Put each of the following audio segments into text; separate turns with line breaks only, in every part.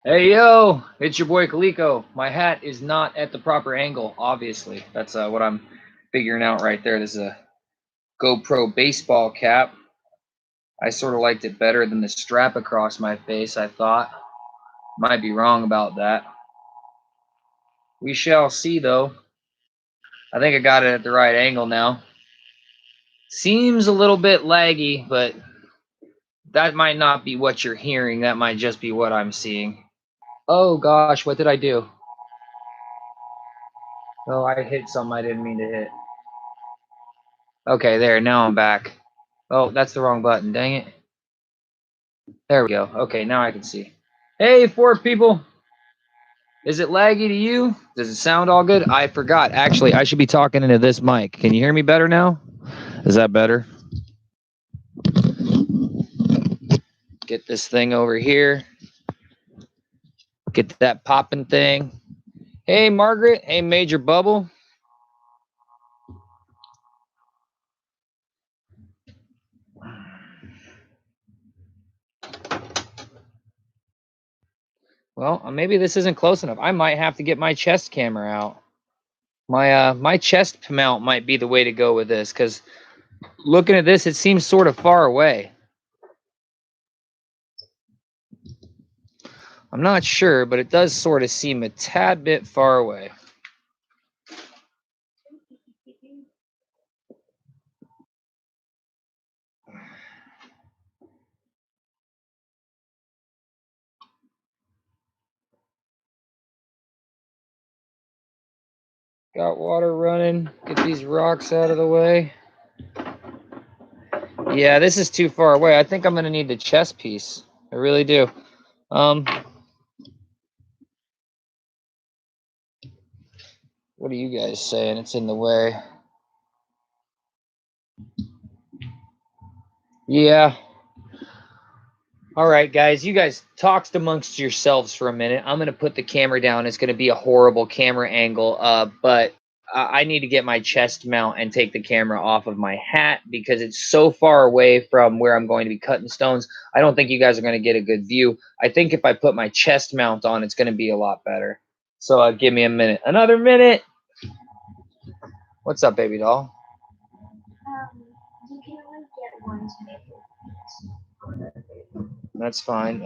Hey yo, it's your boy Kaliko. My hat is not at the proper angle, obviously. That's what I'm figuring out right there. This is a GoPro baseball cap. I sort of liked it better than the strap across my face, I thought. Might be wrong about that. We shall see, though. I think I got it at the right angle now. Seems a little bit laggy, but that might not be what you're hearing. That might just be what I'm seeing. Oh gosh, what did I do? Oh, I hit something I didn't mean to hit. Okay, there, now I'm back. Oh, that's the wrong button, dang it. There we go. Okay, now I can see. Hey, four people. Is it laggy to you? Does it sound all good? I forgot. Actually, I should be talking into this mic. Can you hear me better now? Is that better? Get this thing over here. Get that popping thing. Hey, Margaret. Hey, Major Bubble. Well, maybe this isn't close enough. I might have to get my chest camera out. My chest mount might be the way to go with this, because looking at this, it seems sort of far away. I'm not sure, but it does sort of seem a tad bit far away. Got water running. Get these rocks out of the way. Yeah, this is too far away. I think I'm going to need the chest piece. I really do. What are you guys saying? It's in the way. Yeah. All right, guys. You guys talked amongst yourselves for a minute. I'm going to put the camera down. It's going to be a horrible camera angle, but I need to get my chest mount and take the camera off of my hat because it's so far away from where I'm going to be cutting stones. I don't think you guys are going to get a good view. I think if I put my chest mount on, it's going to be a lot better. So give me a minute. Another minute. What's up, baby doll?
You can only get one tomato.
That's fine.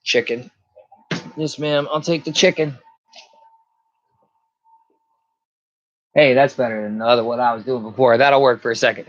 Chicken. Yes, ma'am. I'll take the chicken. Hey, that's better than the other what I was doing before. That'll work for a second.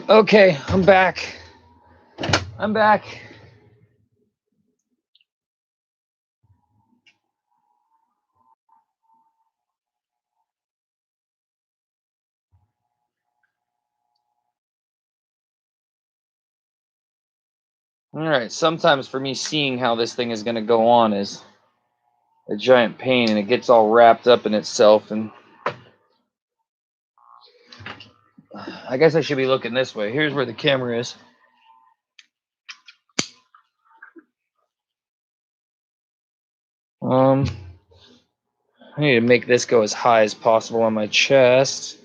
Okay, I'm back. I'm back. All right, sometimes for me, seeing how this thing is going to go on is a giant pain, and it gets all wrapped up in itself. And I guess I should be looking this way. Here's where the camera is. I need to make this go as high as possible on my chest.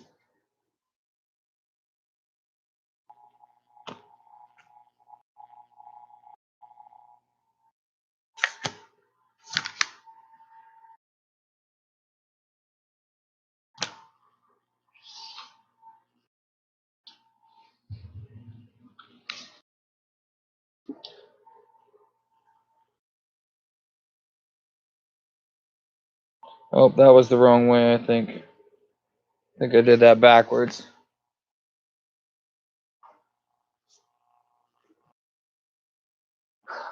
Oh, that was the wrong way, I think. I think I did that backwards.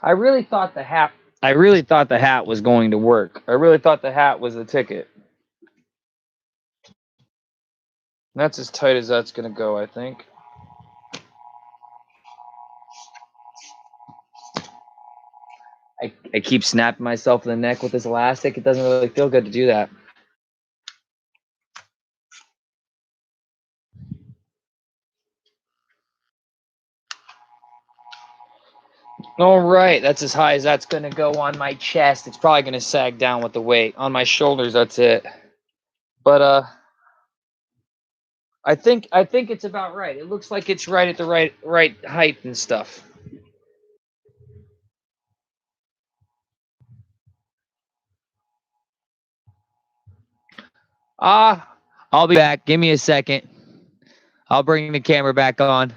I really thought the hat was going to work. I really thought the hat was the ticket. That's as tight as that's going to go, I think. I keep snapping myself in the neck with this elastic. It doesn't really feel good to do that. All right, that's as high as that's going to go on my chest. It's probably going to sag down with the weight. On my shoulders, that's it. But I think it's about right. It looks like it's right at the right height and stuff. I'll be back. Give me a second. I'll bring the camera back on.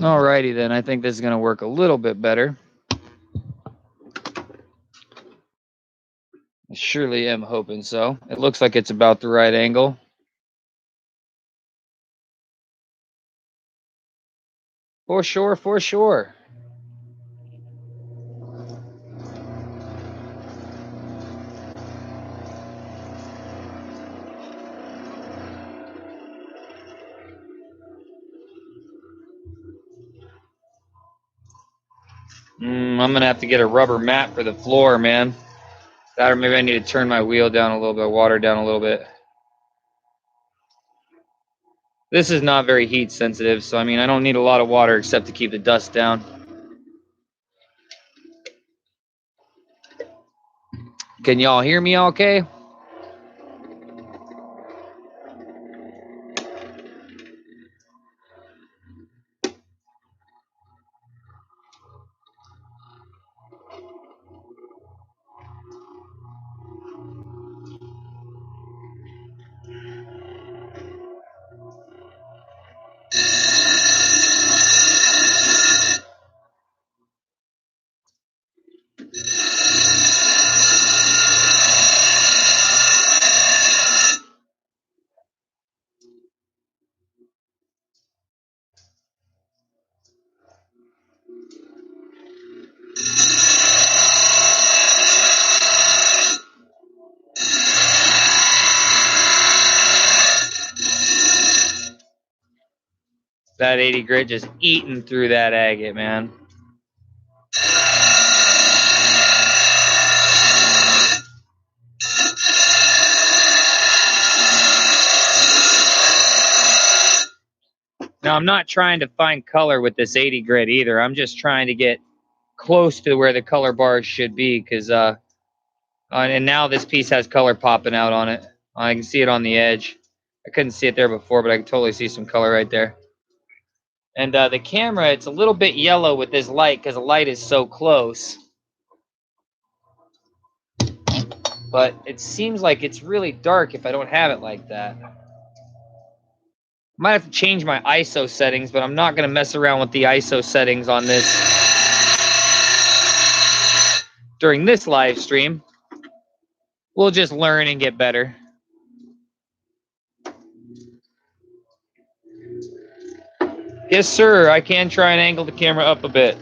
Alrighty then. I think this is going to work a little bit better. I surely am hoping so. It looks like it's about the right angle. For sure, for sure. I'm going to have to get a rubber mat for the floor, man. That, or maybe I need to turn my wheel down a little bit, water down a little bit. This is not very heat sensitive, so I mean, I don't need a lot of water except to keep the dust down. Can y'all hear me okay? That 80 grit just eating through that agate, man. Now, I'm not trying to find color with this 80 grit either. I'm just trying to get close to where the color bars should be, because and now this piece has color popping out on it. I can see it on the edge. I couldn't see it there before, but I can totally see some color right there. And the camera, it's a little bit yellow with this light because the light is so close. But it seems like it's really dark if I don't have it like that. Might have to change my ISO settings, but I'm not going to mess around with the ISO settings on this during this live stream. We'll just learn and get better. Yes, sir. I can try and angle the camera up a bit.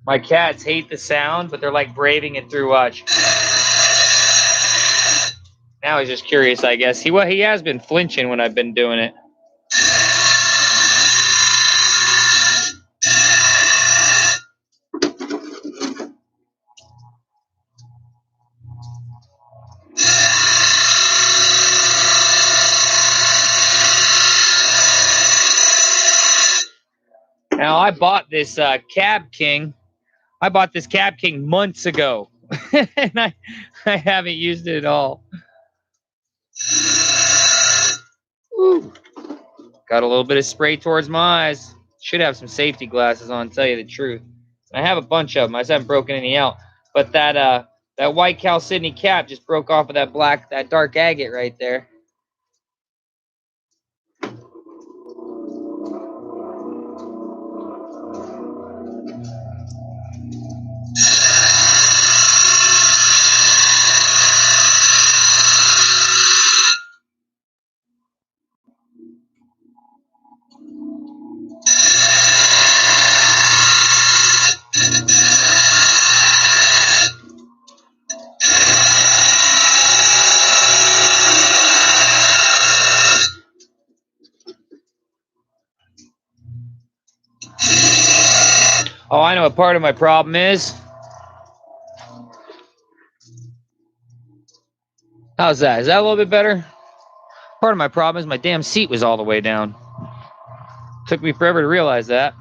My cats hate the sound, but they're like braving it through. Watch. Now he's just curious, I guess. He has been flinching when I've been doing it. Now I bought this CabKing. I bought this CabKing months ago, and I haven't used it at all. Ooh. Got a little bit of spray towards my eyes. Should have some safety glasses on, to tell you the truth. I have a bunch of them. I just haven't broken any out. But that white Cal Sydney cap just broke off of that dark agate right there. Oh, I know what part of my problem is. How's that? Is that a little bit better? Part of my problem is my damn seat was all the way down. Took me forever to realize that.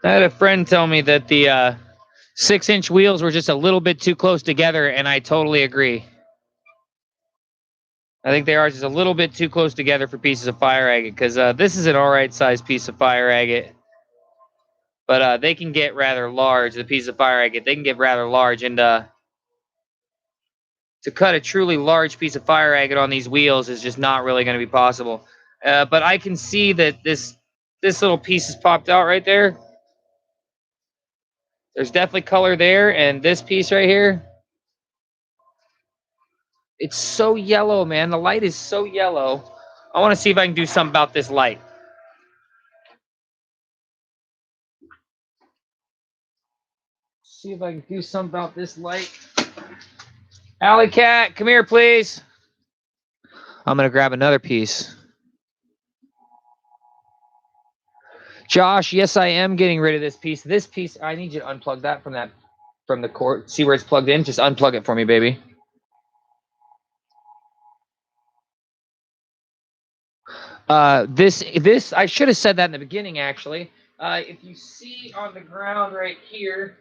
I had a friend tell me that the 6-inch wheels were just a little bit too close together, and I totally agree. I think they are just a little bit too close together for pieces of fire agate, because this is an all right sized piece of fire agate, but they can get rather large. The piece of fire agate, they can get rather large, and to cut a truly large piece of fire agate on these wheels is just not really going to be possible. But I can see that this little piece is popped out right there. There's definitely color there, and this piece right here, it's so yellow, man. The light is so yellow. I want to see if I can do something about this light. See if I can do something about this light. Alley Cat, come here, please. I'm going to grab another piece. Josh, yes, I am getting rid of this piece. This piece, I need you to unplug that from the cord. See where it's plugged in? Just unplug it for me, baby. This I should have said that in the beginning, actually. If you see on the ground right here,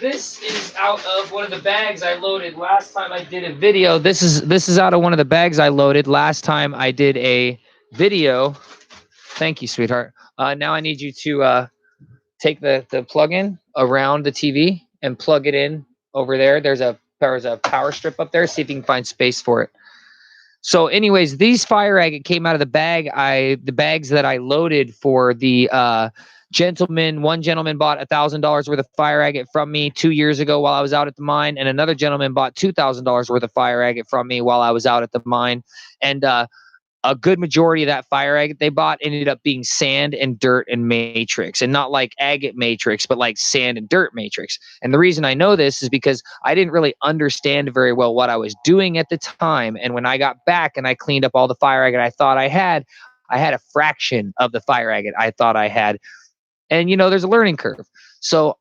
this is out of one of the bags I loaded last time I did a video. This is out of one of the bags I loaded last time I did a video. Thank you, sweetheart. Now I need you to take the plug-in around the TV and plug it in over there. There's a power strip up there. See if you can find space for it. So anyways, these fire agate came out of the bags that I loaded for the gentleman. One gentleman bought $1,000 worth of fire agate from me 2 years ago while I was out at the mine, and another gentleman bought $2,000 worth of fire agate from me while I was out at the mine. And a good majority of that fire agate they bought ended up being sand and dirt and matrix, and not like agate matrix, but like sand and dirt matrix. And the reason I know this is because I didn't really understand very well what I was doing at the time. And when I got back and I cleaned up all the fire agate I had a fraction of the fire agate I thought I had. And there's a learning curve. So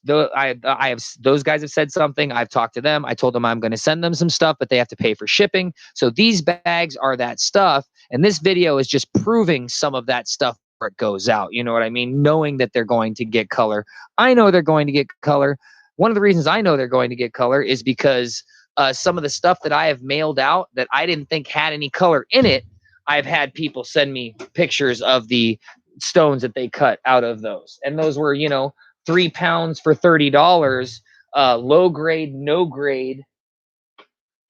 those guys have said something. I've talked to them. I told them I'm going to send them some stuff, but they have to pay for shipping. So these bags are that stuff, and this video is just proving some of that stuff before it goes out. You know what I mean? Knowing that they're going to get color. I know they're going to get color. One of the reasons I know they're going to get color is because some of the stuff that I have mailed out that I didn't think had any color in it, I've had people send me pictures of the stones that they cut out of those, and those were 3 pounds for $30, low grade, no grade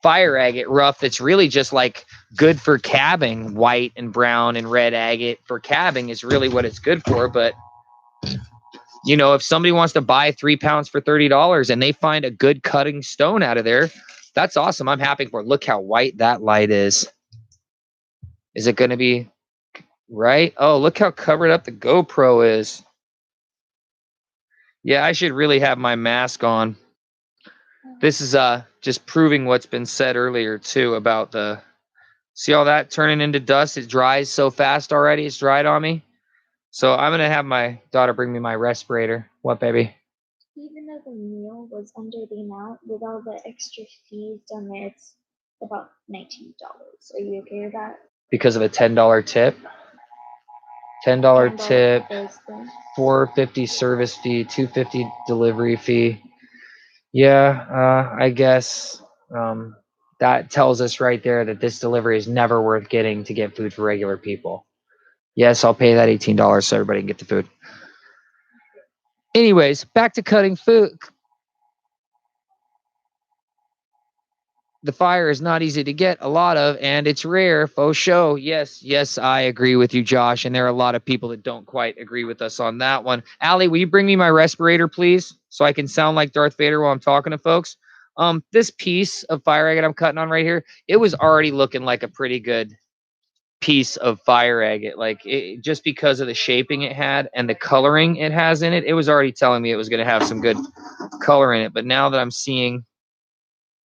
fire agate rough that's really just like good for cabbing. White and brown and red agate for cabbing is really what it's good for. But if somebody wants to buy 3 pounds for $30 and they find a good cutting stone out of there, that's awesome. I'm happy for it. Look how white that light is. Is it going to be right? Oh, look how covered up the GoPro is. Yeah, I should really have my mask on. This is just proving what's been said earlier too about the, see all that turning into dust? It dries so fast already. It's dried on me. So I'm going to have my daughter bring me my respirator. What, baby?
Even though the meal was under the amount, with all the extra fees down there, it's about $19. Are you okay with that?
Because of a $10 tip? $10 tip, $4.50 service fee, $2.50 delivery fee. Yeah, I guess that tells us right there that this delivery is never worth getting to get food for regular people. Yes, I'll pay that $18 so everybody can get the food. Anyways, back to cutting food. The fire is not easy to get a lot of, and it's rare. Faux show. Yes, I agree with you, Josh. And there are a lot of people that don't quite agree with us on that one. Allie, will you bring me my respirator, please, so I can sound like Darth Vader while I'm talking to folks? This piece of fire agate I'm cutting on right here, it was already looking like a pretty good piece of fire agate. Like just because of the shaping it had and the coloring it has in it, it was already telling me it was going to have some good color in it. But now that I'm seeing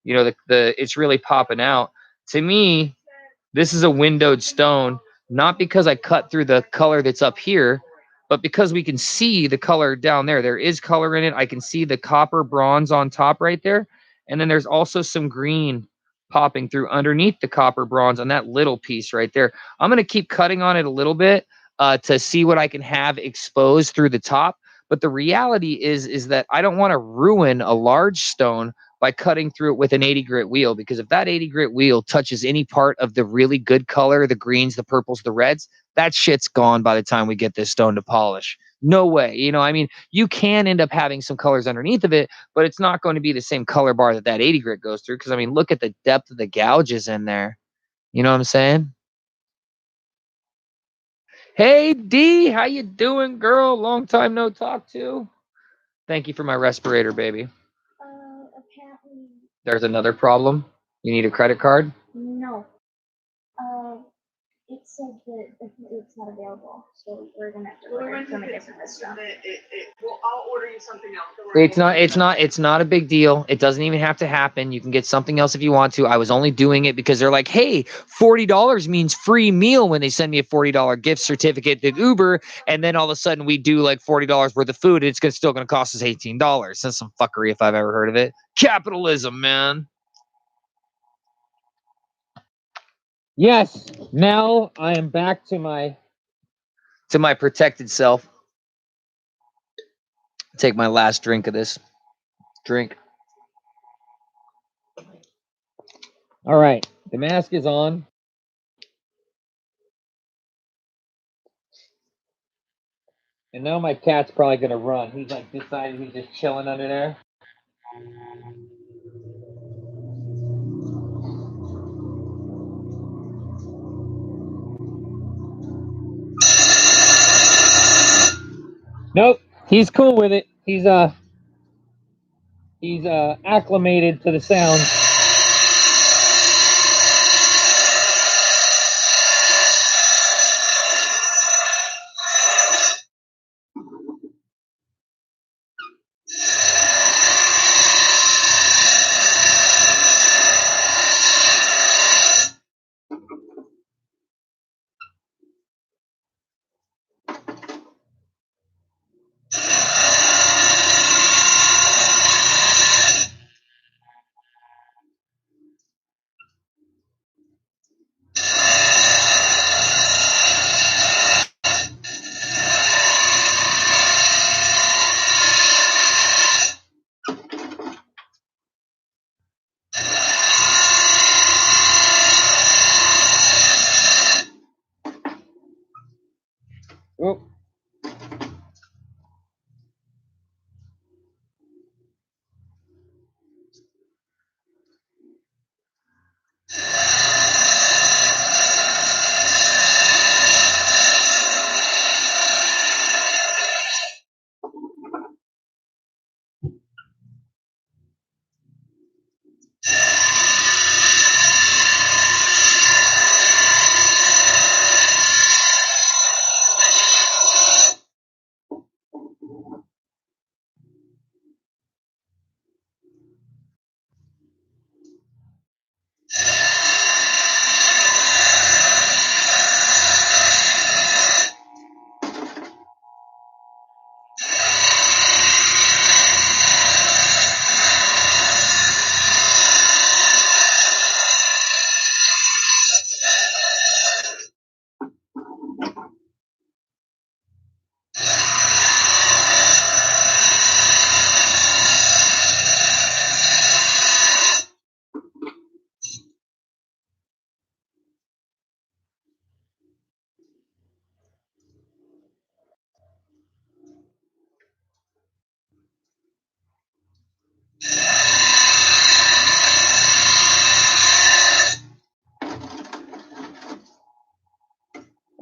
the it's really popping out. To me, this is a windowed stone, not because I cut through the color that's up here, but because we can see the color down there. There is color in it. I can see the copper bronze on top right there. And then there's also some green popping through underneath the copper bronze on that little piece right there. I'm going to keep cutting on it a little bit to see what I can have exposed through the top. But the reality is that I don't want to ruin a large stone by cutting through it with an 80 grit wheel, because if that 80 grit wheel touches any part of the really good color, the greens, the purples, the reds, that shit's gone by the time we get this stone to polish. No way. You can end up having some colors underneath of it, but it's not going to be the same color bar that 80 grit goes through. Because look at the depth of the gouges in there. You know what I'm saying? Hey D, how you doing, girl? Long time no talk to. Thank you for my respirator, baby.
Apparently.
There's another problem. You need a credit card?
No. It said that it's not available, so we're gonna have to order from a different restaurant.
I'll order you something else.
It's not a big deal. It doesn't even have to happen. You can get something else if you want to. I was only doing it because they're like, hey, $40 means free meal when they send me a $40 gift certificate to Uber, and then all of a sudden we do like $40 worth of food, and it's still gonna cost us $18. That's some fuckery if I've ever heard of it. Capitalism, man. Yes, now I am back to my protected self. Take my last drink of this drink. All right, the mask is on. And now my cat's probably gonna run. He's like decided he's just chilling under there.
Nope, he's cool with it. He's acclimated to the sound. Oh.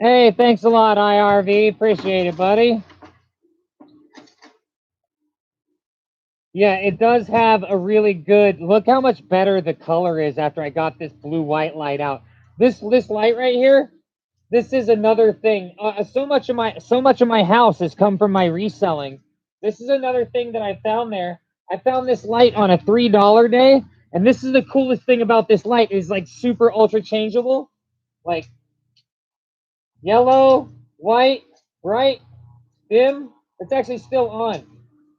Hey, thanks a lot, IRV. Appreciate it, buddy. Yeah, it does have a really good, look how much better the color is after I got this blue-white light out. This light right here, this is another thing. So much of my house has come from my reselling. This is another thing that I found there. I found this light on a $3 day, and this is the coolest thing about this light is like super ultra changeable. Like yellow, white, bright, dim. It's actually still on.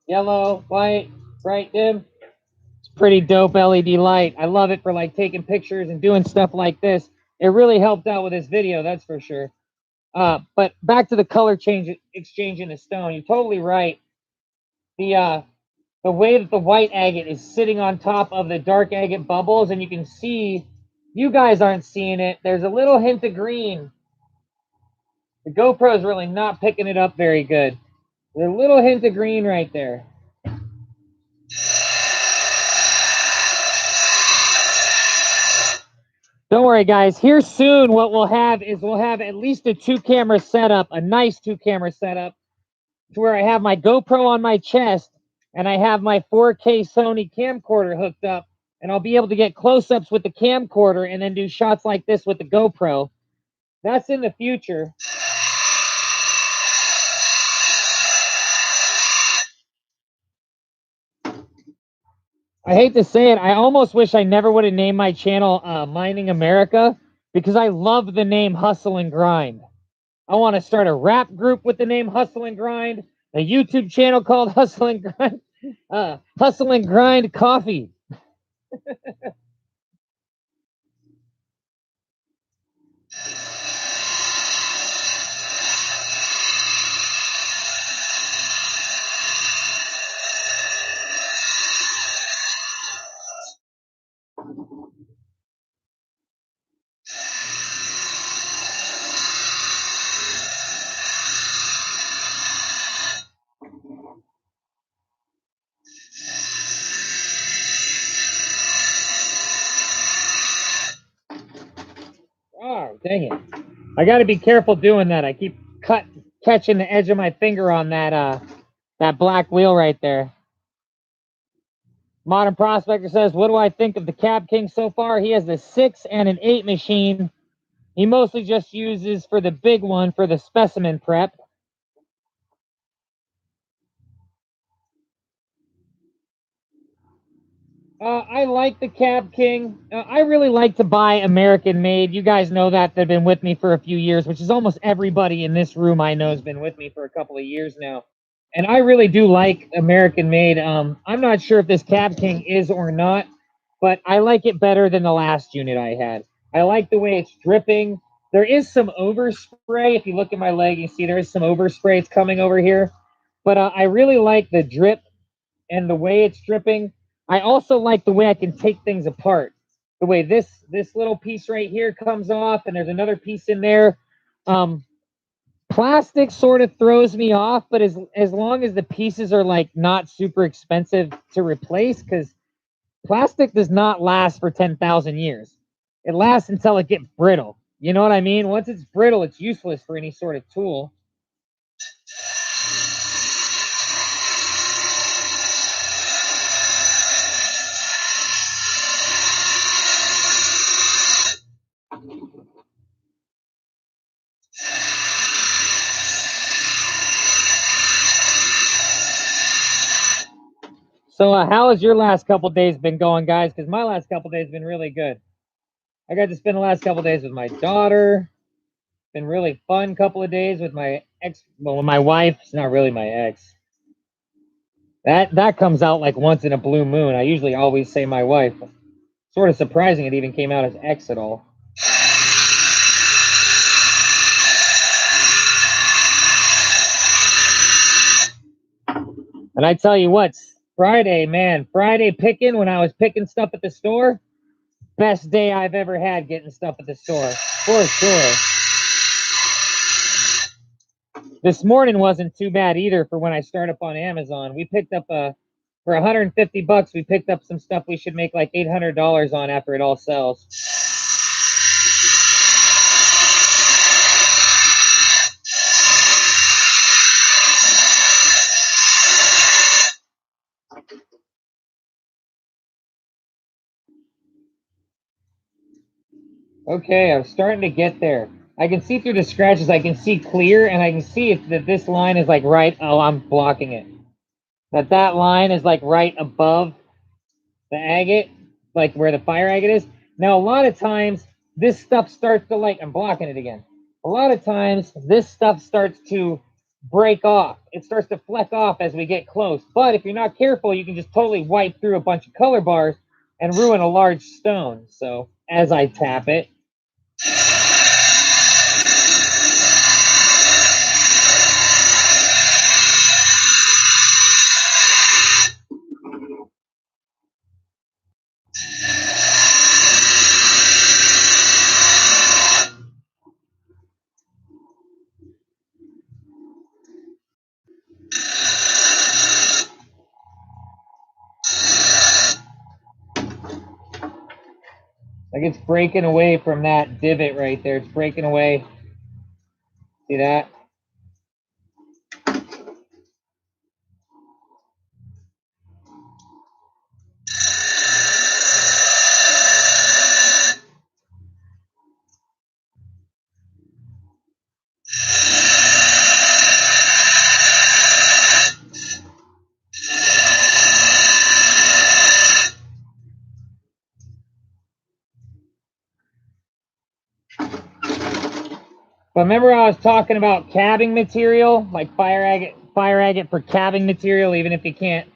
Yellow, white, bright, dim. It's pretty dope LED light. I love it for like taking pictures and doing stuff like this. It really helped out with this video, that's for sure. But back to the color change exchange in the stone. You're totally right. The way that the white agate is sitting on top of the dark agate bubbles, and you can see, you guys aren't seeing it. There's a little hint of green. The GoPro is really not picking it up very good. There's a little hint of green right there. Don't worry, guys. Here soon, what we'll have is we'll have at least a 2-camera setup, a nice 2-camera setup, to where I have my GoPro on my chest and I have my 4K Sony camcorder hooked up, and I'll be able to get close-ups with the camcorder and then do shots like this with the GoPro. That's in the future. I hate to say it, I almost wish I never would have named my channel Mining America, because I love the name Hustle and Grind. I want to start a rap group with the name Hustle and Grind, a YouTube channel called Hustle and Grind, Hustle and Grind Coffee. Dang it. I got to be careful doing that. I keep catching the edge of my finger on that that black wheel right there. Modern Prospector says, what do I think of the CabKing so far? He has the 6 and an 8 machine. He mostly just uses for the big one for the specimen prep. I like the CabKing. I really like to buy American made. You guys know that. They've been with me for a few years, which is almost everybody in this room I know has been with me for a couple of years now. And I really do like American made. I'm not sure if this CabKing is or not, but I like it better than the last unit I had. I like the way it's dripping. There is some overspray. If you look at my leg, you see there is some overspray. It's coming over here. But I really like the drip and the way it's dripping. I also like the way I can take things apart. The way this little piece right here comes off, and there's another piece in there. Plastic sort of throws me off, but as long as the pieces are like not super expensive to replace, because plastic does not last for 10,000 years. It lasts until it gets brittle. You know what I mean? Once it's brittle, it's useless for any sort of tool. So how has your last couple days been going, guys? Because my last couple days have been really good. I got to spend the last couple days with my daughter. Been really fun couple of days with my ex. Well, with my wife. It's not really my ex. That comes out like once in a blue moon. I usually always say my wife. Sort of surprising it even came out as ex at all. And I tell you what, Friday, man, Friday picking, when I was picking stuff at the store, best day I've ever had getting stuff at the store, for sure. This morning wasn't too bad either for when I start up on Amazon. We picked up for 150 bucks, we picked up some stuff we should make like $800 on after it all sells. Okay, I'm starting to get there. I can see through the scratches, I can see clear, and I can see that this line is like right, oh, I'm blocking it. That line is like right above the agate, like where the fire agate is. Now, a lot of times, this stuff starts to like, I'm blocking it again. A lot of times, this stuff starts to break off. It starts to fleck off as we get close. But if you're not careful, you can just totally wipe through a bunch of color bars and ruin a large stone. So as I tap it, like it's breaking away from that divot right there. It's breaking away. See that? But remember I was talking about cabbing material, like fire agate for cabbing material, even if you can't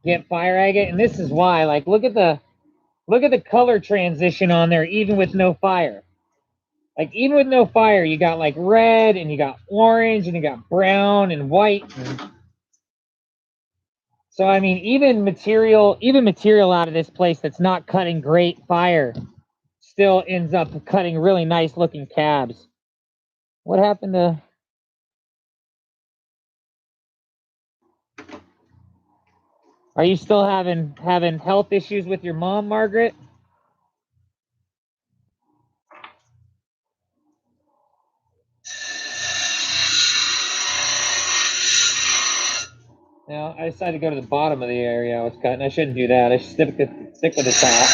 get fire agate. And this is why, like, look at the color transition on there, even with no fire. Like, even with no fire, you got like red and you got orange and you got brown and white. So I mean, even material out of this place that's not cutting great fire still ends up cutting really nice looking cabs. What happened to? Are you still having health issues with your mom, Margaret? Now, I decided to go to the bottom of the area I was cutting. I shouldn't do that. I should stick with the top.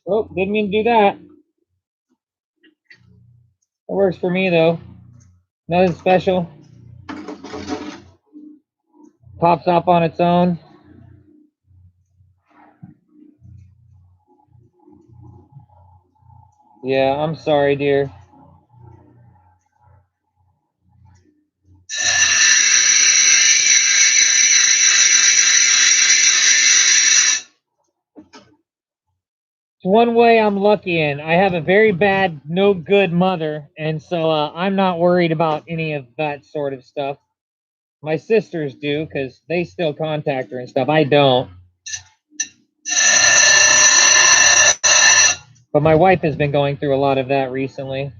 Oh, didn't mean to do that. It works for me, though. Nothing special. Pops off on its own. Yeah, I'm sorry, dear. One way I'm lucky in. I have a very bad, no good mother, and so I'm not worried about any of that sort of stuff. My sisters do, because they still contact her and stuff. I don't. But my wife has been going through a lot of that recently.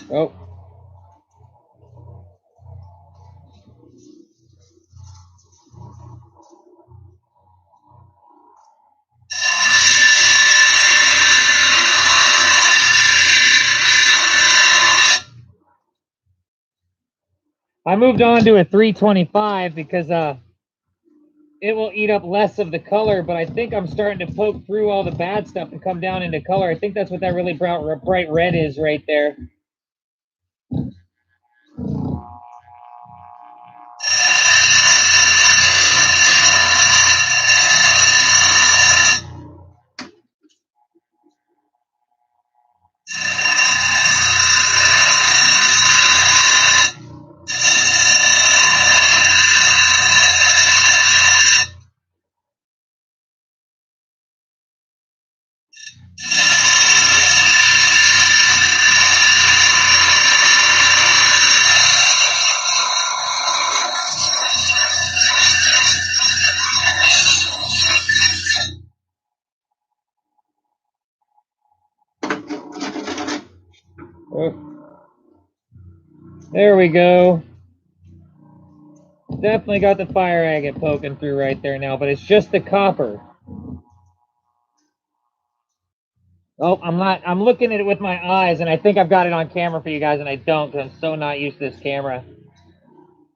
Oh. I moved on to a 325 because it will eat up less of the color, but I think I'm starting to poke through all the bad stuff and come down into color. I think that's what that really bright red is right there. Oh. There we go. Definitely got the fire agate poking through right there now, but it's just the copper. Oh, I'm looking at it with my eyes, and I think I've got it on camera for you guys, and I don't, because I'm so not used to this camera.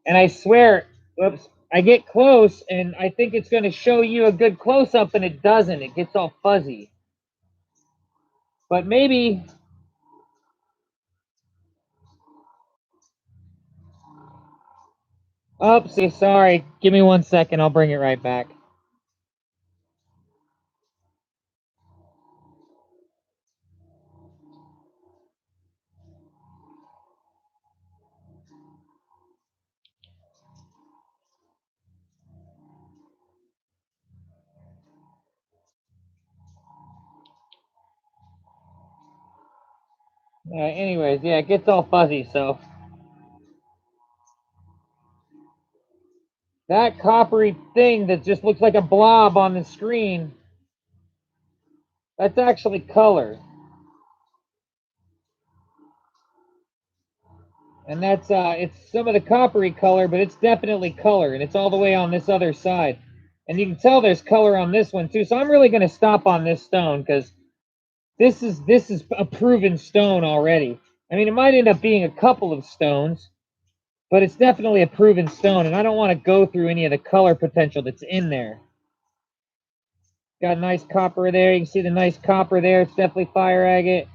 And I swear, whoops, I get close, and I think it's going to show you a good close-up, and it doesn't. It gets all fuzzy. But maybe... Oopsie, sorry. Give me 1 second. I'll bring it right back. Anyways, yeah, it gets all fuzzy, so... That coppery thing that just looks like a blob on the screen, that's actually color. And that's, it's some of the coppery color, but it's definitely color, and it's all the way on this other side. And you can tell there's color on this one, too. So I'm really going to stop on this stone, because this is a proven stone already. I mean, it might end up being a couple of stones, but it's definitely a proven stone, and I don't want to go through any of the color potential that's in there. Got nice copper there. You can see the nice copper there. It's definitely fire agate.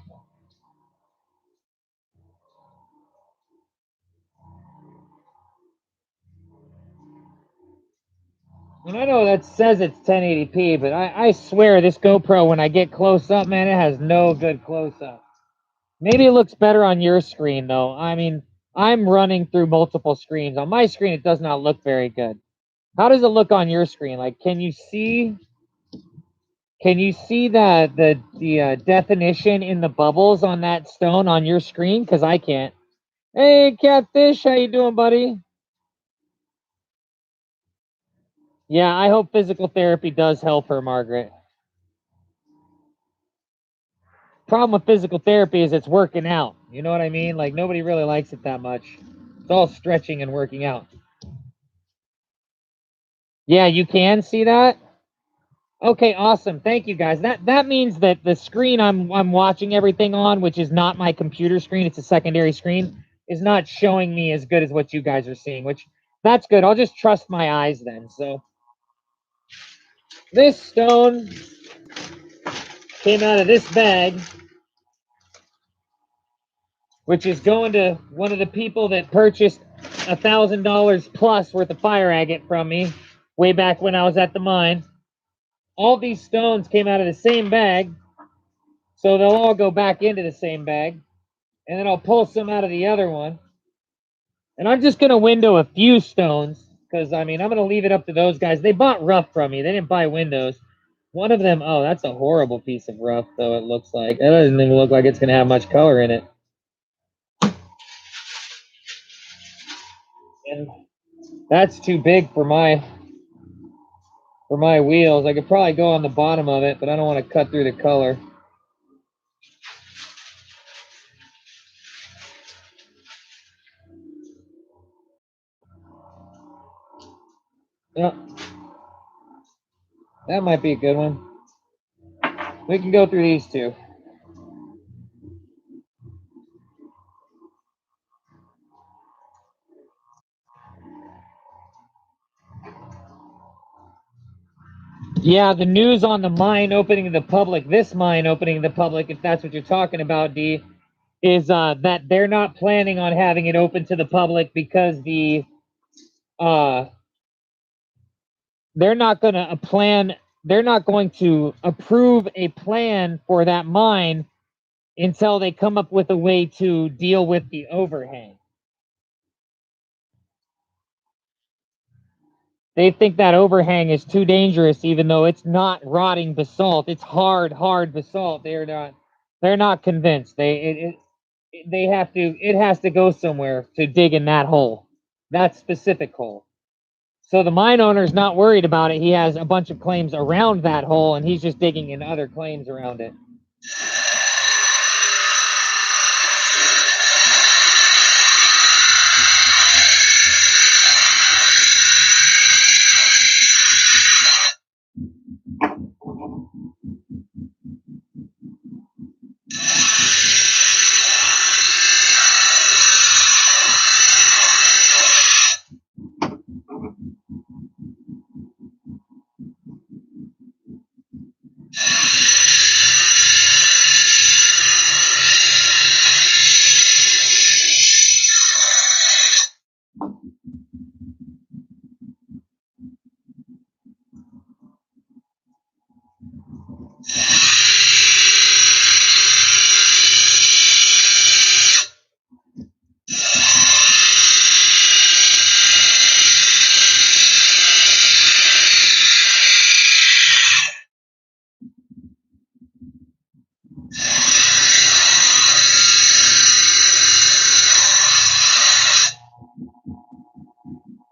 And I know that says it's 1080p, but I swear this GoPro, when I get close up, man, it has no good close up. Maybe it looks better on your screen, though. I mean, I'm running through multiple screens. On my screen, it does not look very good. How does it look on your screen? Like, can you see the definition in the bubbles on that stone on your screen? Because I can't. Hey, Catfish, how you doing, buddy? Yeah, I hope physical therapy does help her, Margaret. Problem with physical therapy is it's working out. You know what I mean? Like, nobody really likes it that much. It's all stretching and working out. Yeah, you can see that? Okay, awesome. Thank you, guys. That means that the screen I'm watching everything on, which is not my computer screen, it's a secondary screen, is not showing me as good as what you guys are seeing, which that's good. I'll just trust my eyes then. So this stone came out of this bag, which is going to one of the people that purchased $1,000 plus worth of fire agate from me way back when I was at the mine. All these stones came out of the same bag, so they'll all go back into the same bag, and then I'll pull some out of the other one. And I'm just going to window a few stones, because, I mean, I'm going to leave it up to those guys. They bought rough from me. They didn't buy windows. One of them, oh, that's a horrible piece of rough, though, it looks like. It doesn't even look like it's going to have much color in it. And that's too big for my wheels. I could probably go on the bottom of it, but I don't want to cut through the color. Yeah, that might be a good one. We can go through these two. Yeah, the news on the mine opening to the public, this mine opening to the public, if that's what you're talking about, D, is that they're not planning on having it open to the public because they're not going to approve a plan for that mine until they come up with a way to deal with the overhang. They think that overhang is too dangerous, even though it's not rotting basalt. It's hard basalt. They're not convinced. It has to go somewhere to dig in that hole, that specific hole. So the mine owner's not worried about it. He has a bunch of claims around that hole, and he's just digging in other claims around it.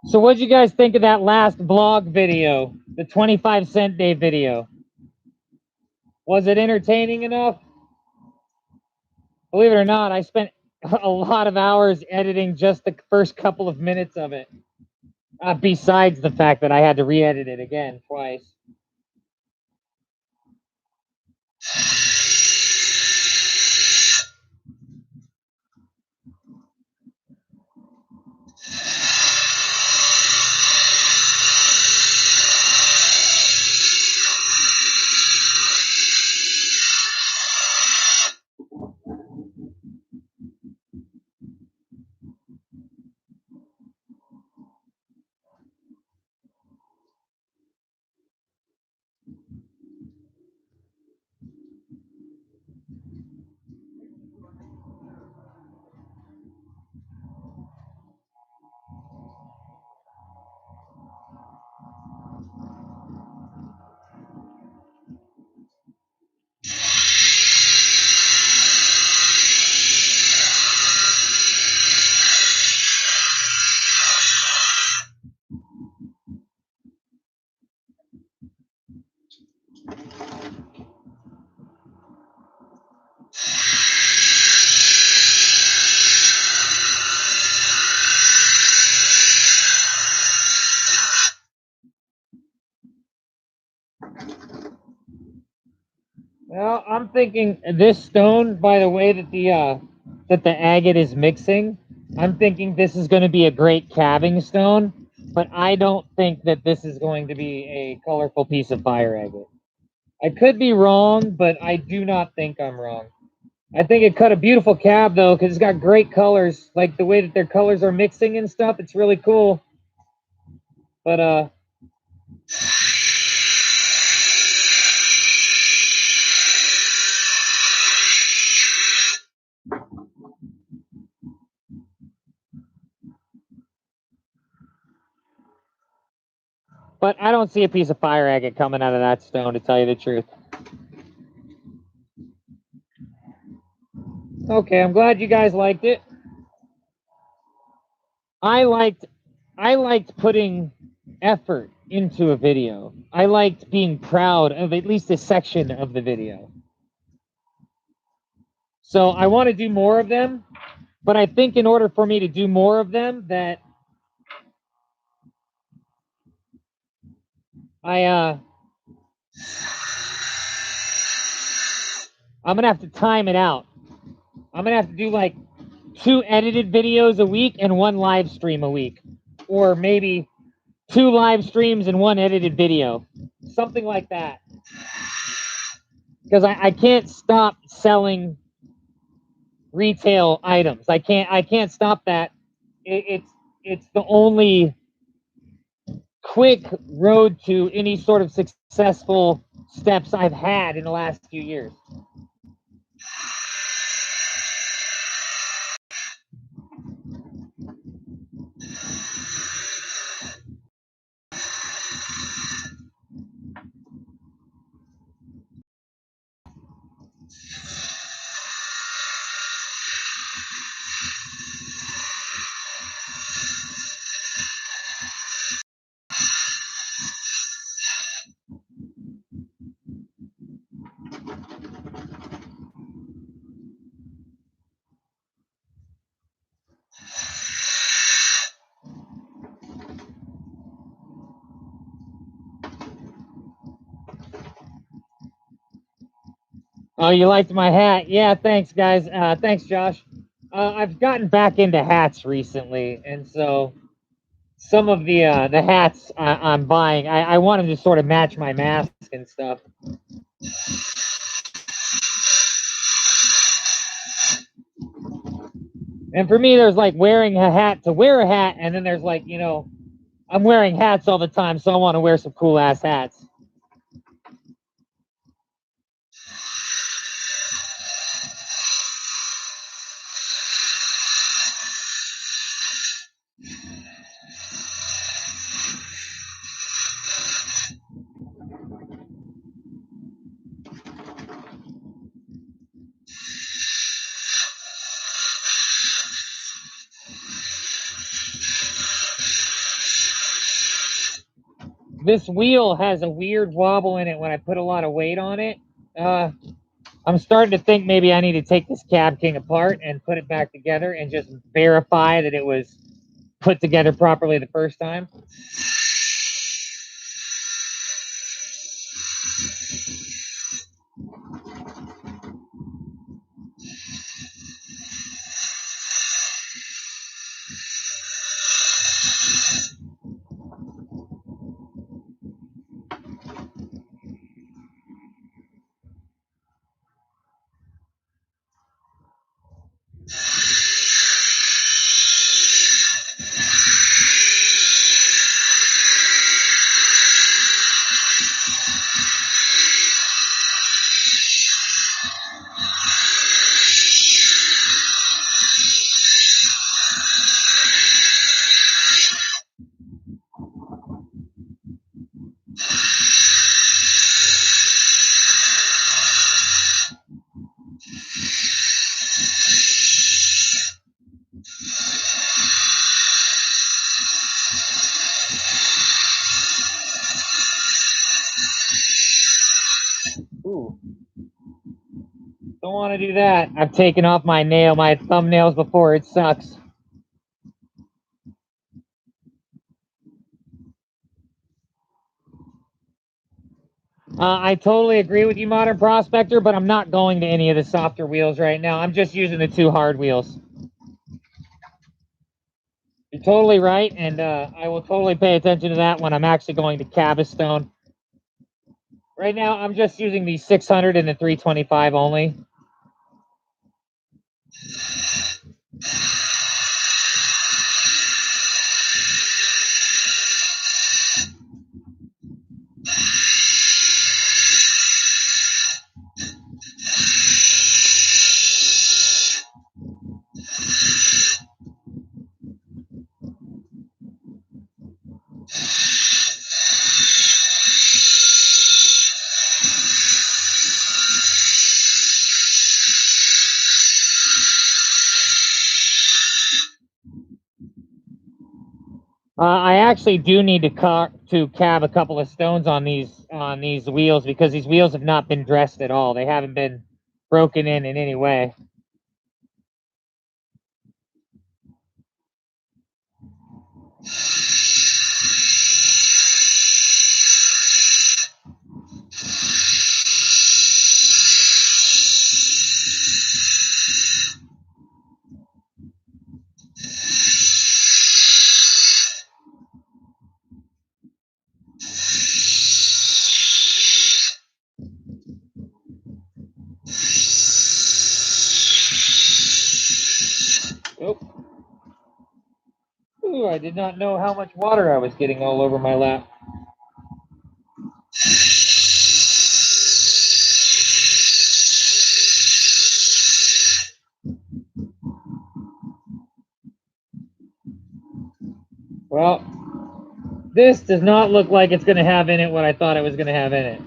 So what'd you guys think of that last vlog video, the 25-cent day video? Was it entertaining enough? Believe it or not, I spent a lot of hours editing just the first couple of minutes of it. Besides the fact that I had to re-edit it again twice. Well, I'm thinking this stone, by the way that the agate is mixing, I'm thinking this is going to be a great calving stone, but I don't think that this is going to be a colorful piece of fire agate. I could be wrong, but I do not think I'm wrong. I think it cut a beautiful cab though, because it's got great colors, like the way that their colors are mixing and stuff. It's really cool. But I don't see a piece of fire agate coming out of that stone, to tell you the truth. Okay, I'm glad you guys liked it. I liked putting effort into a video. I liked being proud of at least a section of the video. So I want to do more of them, but I think in order for me to do more of them, that I'm gonna have to time it out. I'm gonna have to do like 2 edited videos a week and 1 live stream a week, or maybe 2 live streams and 1 edited video, something like that. Because I can't stop selling retail items. I can't stop that. It's the only quick road to any sort of successful steps I've had in the last few years. Oh, you liked my hat? Yeah, thanks, guys. Thanks, Josh. I've gotten back into hats recently, and so some of the hats I'm buying, I want them to sort of match my mask and stuff. And for me, there's like wearing a hat to wear a hat, and then there's like, you know, I'm wearing hats all the time, so I want to wear some cool ass hats. This wheel has a weird wobble in it when I put a lot of weight on it. I'm starting to think maybe I need to take this CabKing apart and put it back together and just verify that it was put together properly the first time. Ooh. Don't want to do that. I've taken off my thumbnails before. It sucks. I totally agree with you, Modern Prospector, but I'm not going to any of the softer wheels right now. I'm just using the 2 hard wheels. You're totally right, and I will totally pay attention to that when I'm actually going to Cabestone. Right now, I'm just using the 600 and the 325 only. I actually do need to cab a couple of stones on these wheels because these wheels have not been dressed at all. They haven't been broken in any way. Oh. Ooh, I did not know how much water I was getting all over my lap. Well, this does not look like it's going to have in it what I thought it was going to have in it.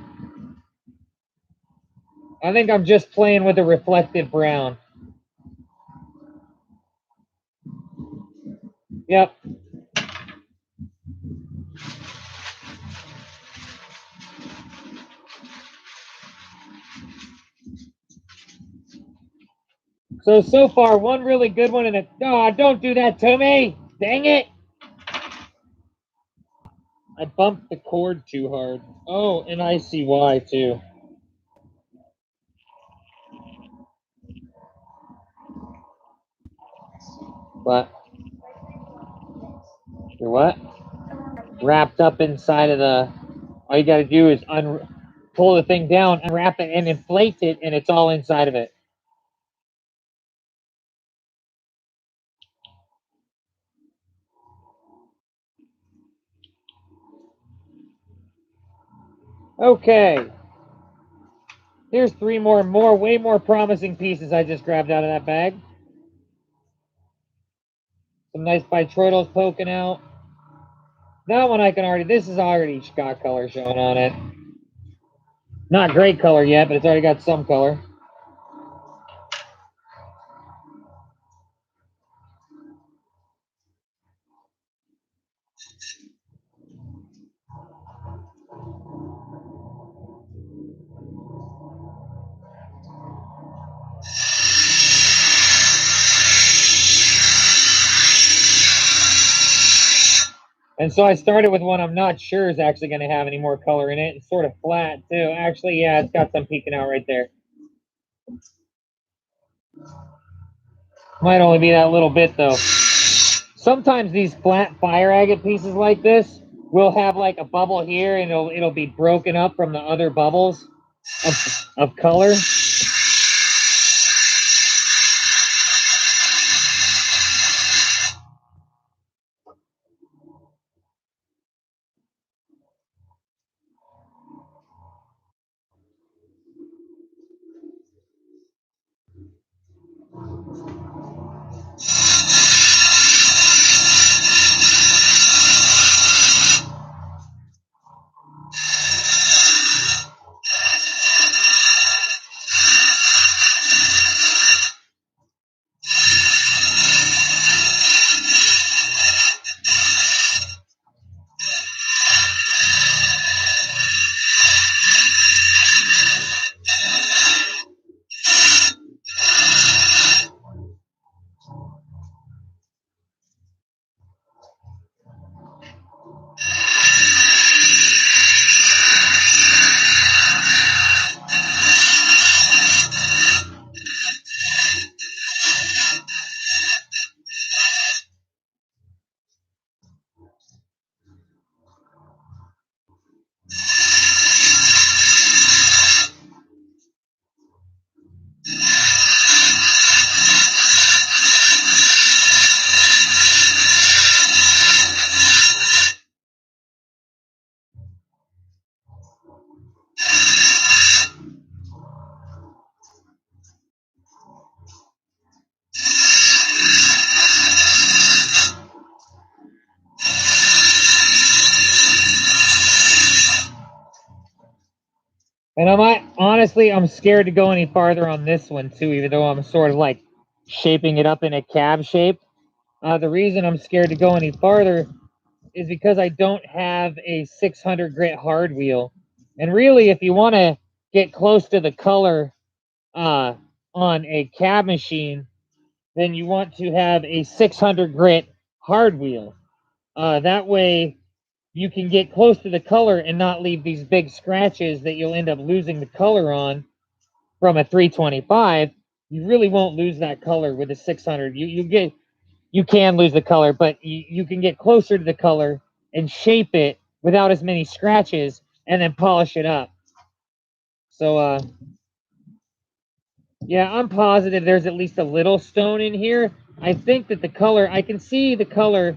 I think I'm just playing with a reflective brown. Yep. So far, one really good one and a... Oh, don't do that to me! Dang it! I bumped the cord too hard. Oh, and I see why, too. What? Your what? Wrapped up inside of the... All you gotta do is pull the thing down, unwrap it, and inflate it, and it's all inside of it. Okay. Here's 3 way more promising pieces I just grabbed out of that bag. Some nice bitroidals poking out. That one I can already... This is already got color showing on it. Not great color yet, but it's already got some color. And so I started with one I'm not sure is actually going to have any more color in it. It's sort of flat, too. Actually, yeah, it's got some peeking out right there. Might only be that little bit, though. Sometimes these flat fire agate pieces like this will have like a bubble here, and it'll be broken up from the other bubbles of color. And I'm scared to go any farther on this one too, even though I'm sort of like shaping it up in a cab shape. The reason I'm scared to go any farther is because I don't have a 600 grit hard wheel. And really, if you want to get close to the color on a cab machine, then you want to have a 600 grit hard wheel. That way, you can get close to the color and not leave these big scratches that you'll end up losing the color on from a 325. You really won't lose that color with a 600. You can lose the color, but you can get closer to the color and shape it without as many scratches and then polish it up. So yeah, I'm positive there's at least a little stone in here. I think that the color, I can see the color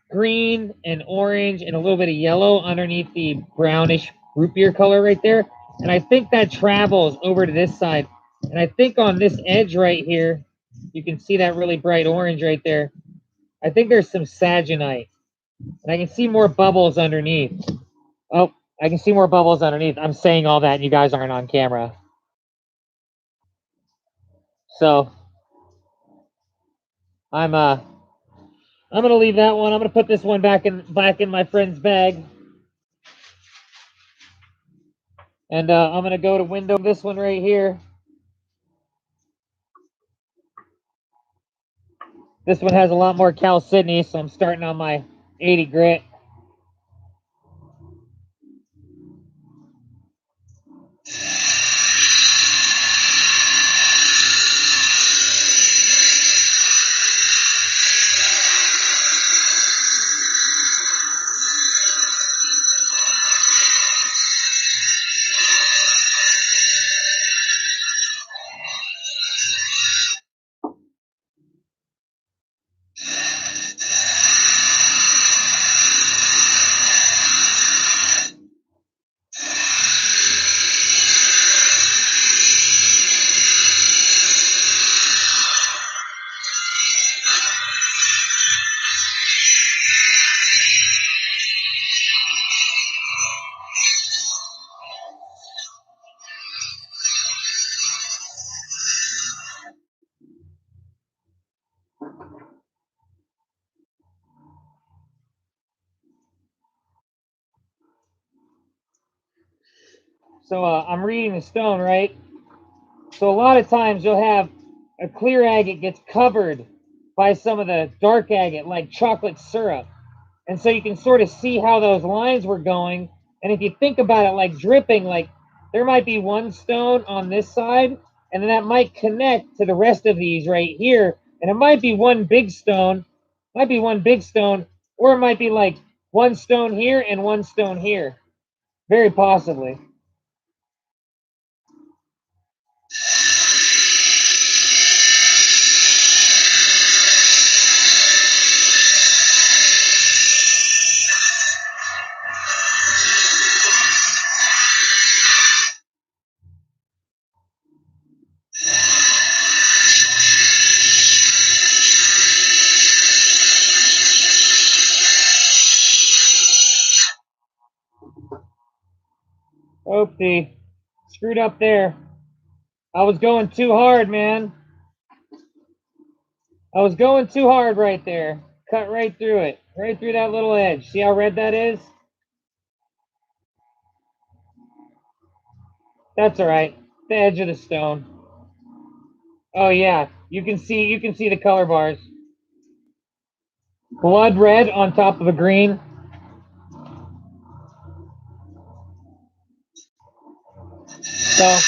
green and orange and a little bit of yellow underneath the brownish root beer color right there. And I think that travels over to this side. And I think on this edge right here, you can see that really bright orange right there. I think there's some saginite. And I can see more bubbles underneath. Oh, I can see more bubbles underneath. I'm saying all that and you guys aren't on camera. So I'm gonna leave that one. I'm gonna put this one back in my friend's bag. And I'm gonna go to window this one right here. This one has a lot more Cal Sydney, so I'm starting on my 80 grit. So I'm reading the stone, right? So a lot of times you'll have a clear agate gets covered by some of the dark agate, like chocolate syrup. And so you can sort of see how those lines were going. And if you think about it like dripping, like there might be one stone on this side, and then that might connect to the rest of these right here. And it might be one big stone, or it might be like one stone here and one stone here. Very possibly. Oopsie. Screwed up there. I was going too hard, man. I was going too hard right there. Cut right through it. Right through that little edge. See how red that is? That's all right. The edge of the stone. Oh yeah, you can see the color bars. Blood red on top of a green. So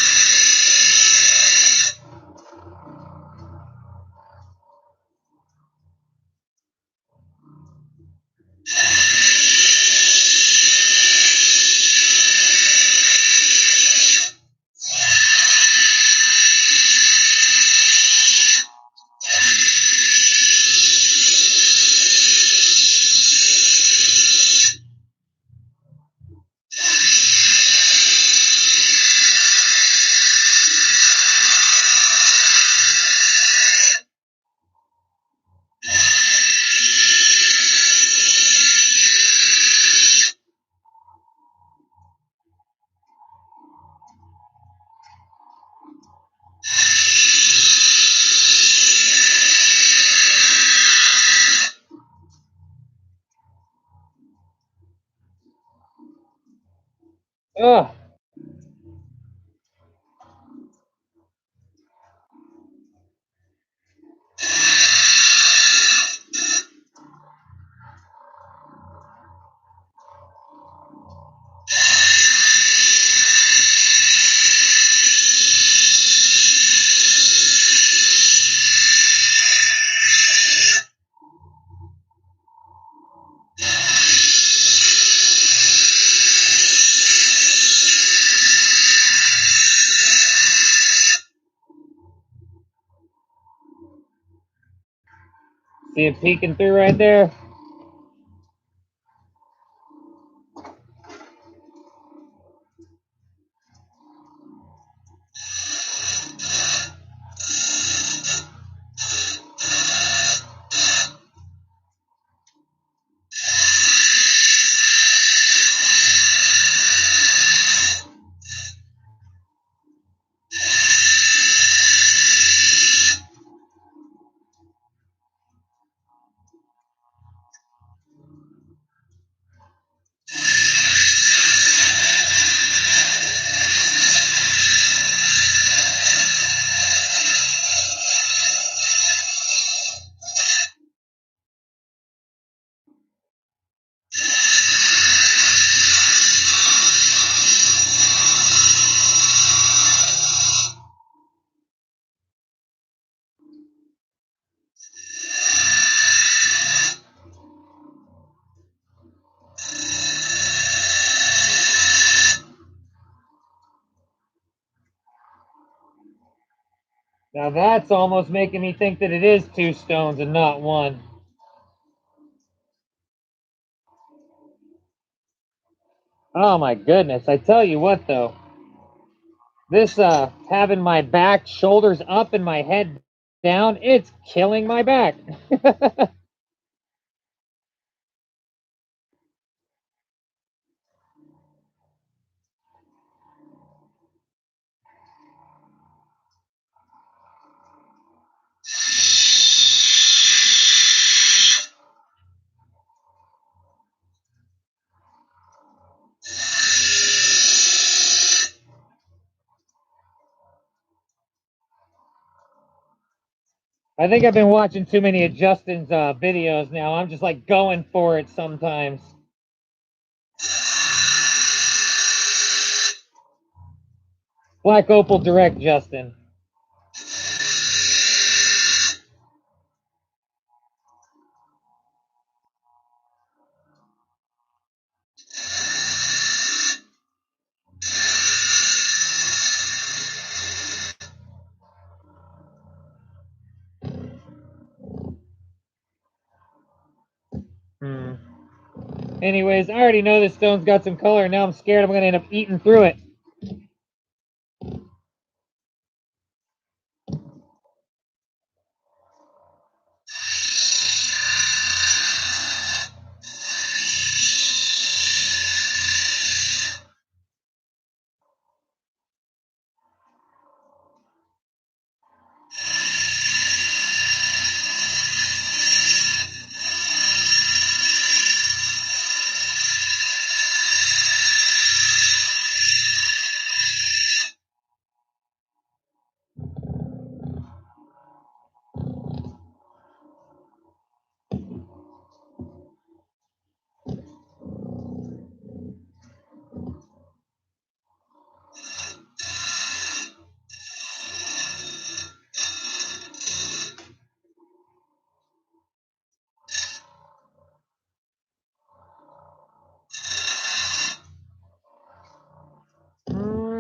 Ugh. See it peeking through right there? Now that's almost making me think that it is 2 stones and not 1. Oh my goodness. I tell you what though. This having my back, shoulders up and my head down, it's killing my back. I think I've been watching too many of Justin's videos now. I'm just like going for it sometimes. Black Opal Direct, Justin. Anyways, I already know this stone's got some color, and now I'm scared I'm going to end up eating through it.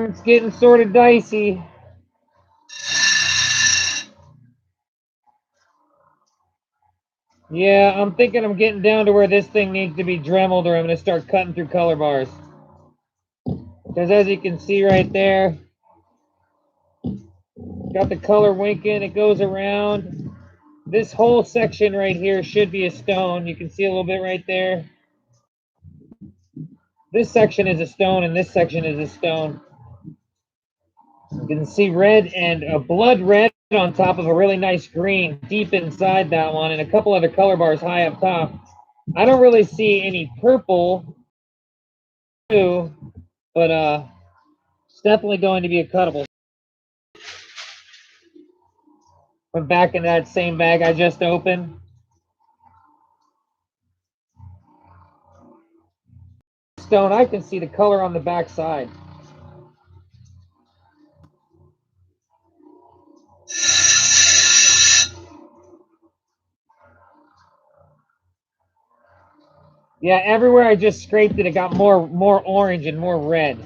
It's getting sort of dicey. Yeah, I'm thinking I'm getting down to where this thing needs to be dremeled, or I'm going to start cutting through color bars. Because as you can see right there, got the color winking, it goes around. This whole section right here should be a stone. You can see a little bit right there. This section is a stone, and this section is a stone. You can see red and a blood red on top of a really nice green deep inside that one, and a couple other color bars high up top. I don't really see any purple, but but it's definitely going to be a cuttable. Put back in that same bag I just opened. Stone, I can see the color on the back side. Yeah, everywhere I just scraped it, it got more orange and more red.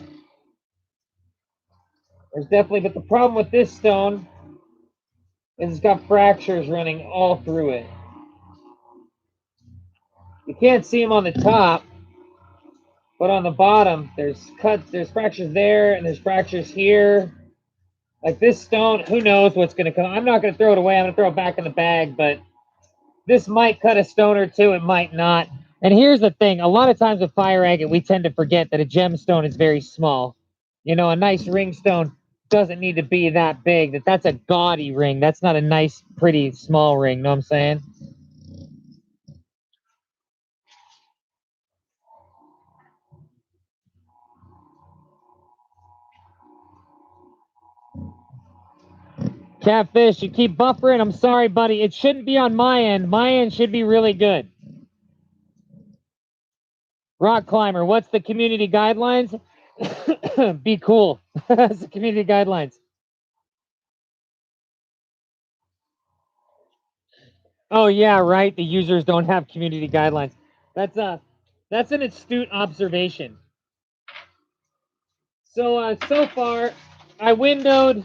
There's definitely, but the problem with this stone is it's got fractures running all through it. You can't see them on the top, but on the bottom, there's cuts, there's fractures there, and there's fractures here. Like this stone, who knows what's going to come. I'm not going to throw it away. I'm going to throw it back in the bag, but this might cut a stone or two. It might not. And here's the thing. A lot of times with fire agate, we tend to forget that a gemstone is very small. You know, a nice ring stone doesn't need to be that big. That's a gaudy ring. That's not a nice, pretty, small ring. Know what I'm saying? Catfish, you keep buffering. I'm sorry, buddy. It shouldn't be on my end. My end should be really good. Rock climber, what's the community guidelines? Be cool. That's the community guidelines. Oh yeah, right. The users don't have community guidelines. That's an astute observation. So so far, I windowed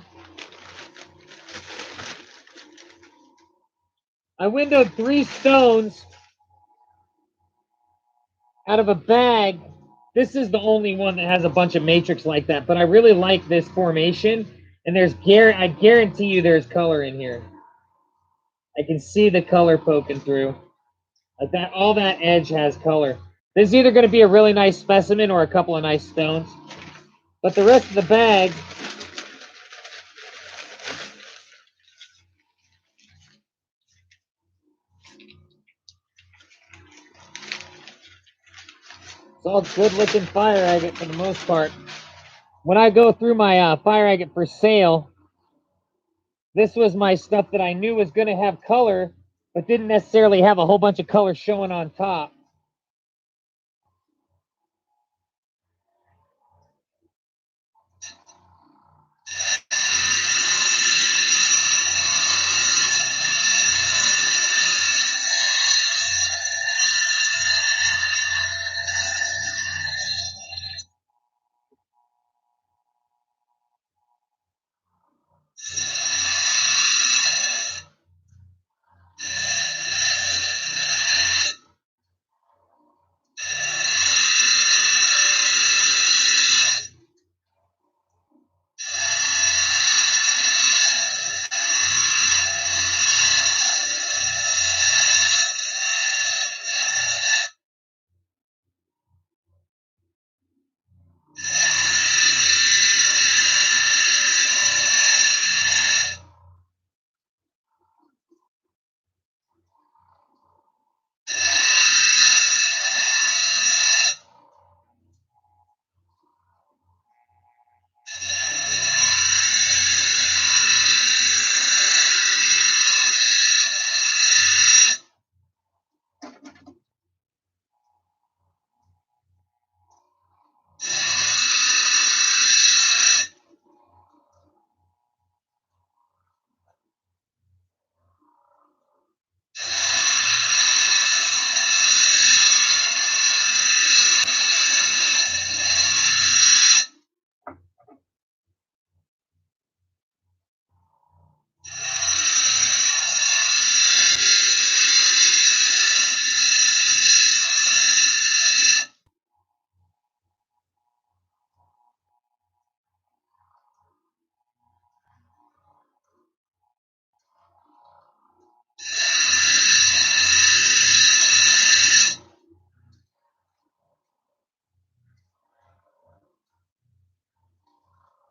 3 stones out of a bag. This is the only one that has a bunch of matrix like that, but I really like this formation. And I guarantee you there's color in here. I can see the color poking through. Like that, all that edge has color. This is either going to be a really nice specimen or a couple of nice stones. But the rest of the bag, it's all good looking fire agate for the most part. When I go through my fire agate for sale, this was my stuff that I knew was going to have color, but didn't necessarily have a whole bunch of color showing on top.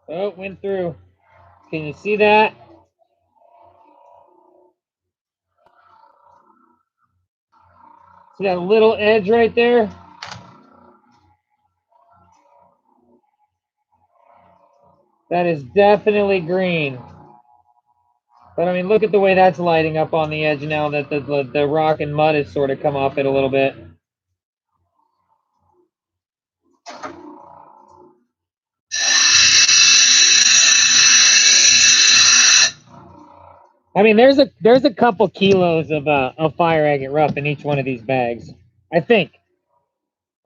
Oh, it went through. Can you see that? See that little edge right there? That is definitely green. But I mean, look at the way that's lighting up on the edge now that the rock and mud has sort of come off it a little bit. I mean, there's a couple kilos of fire agate rough in each one of these bags. I think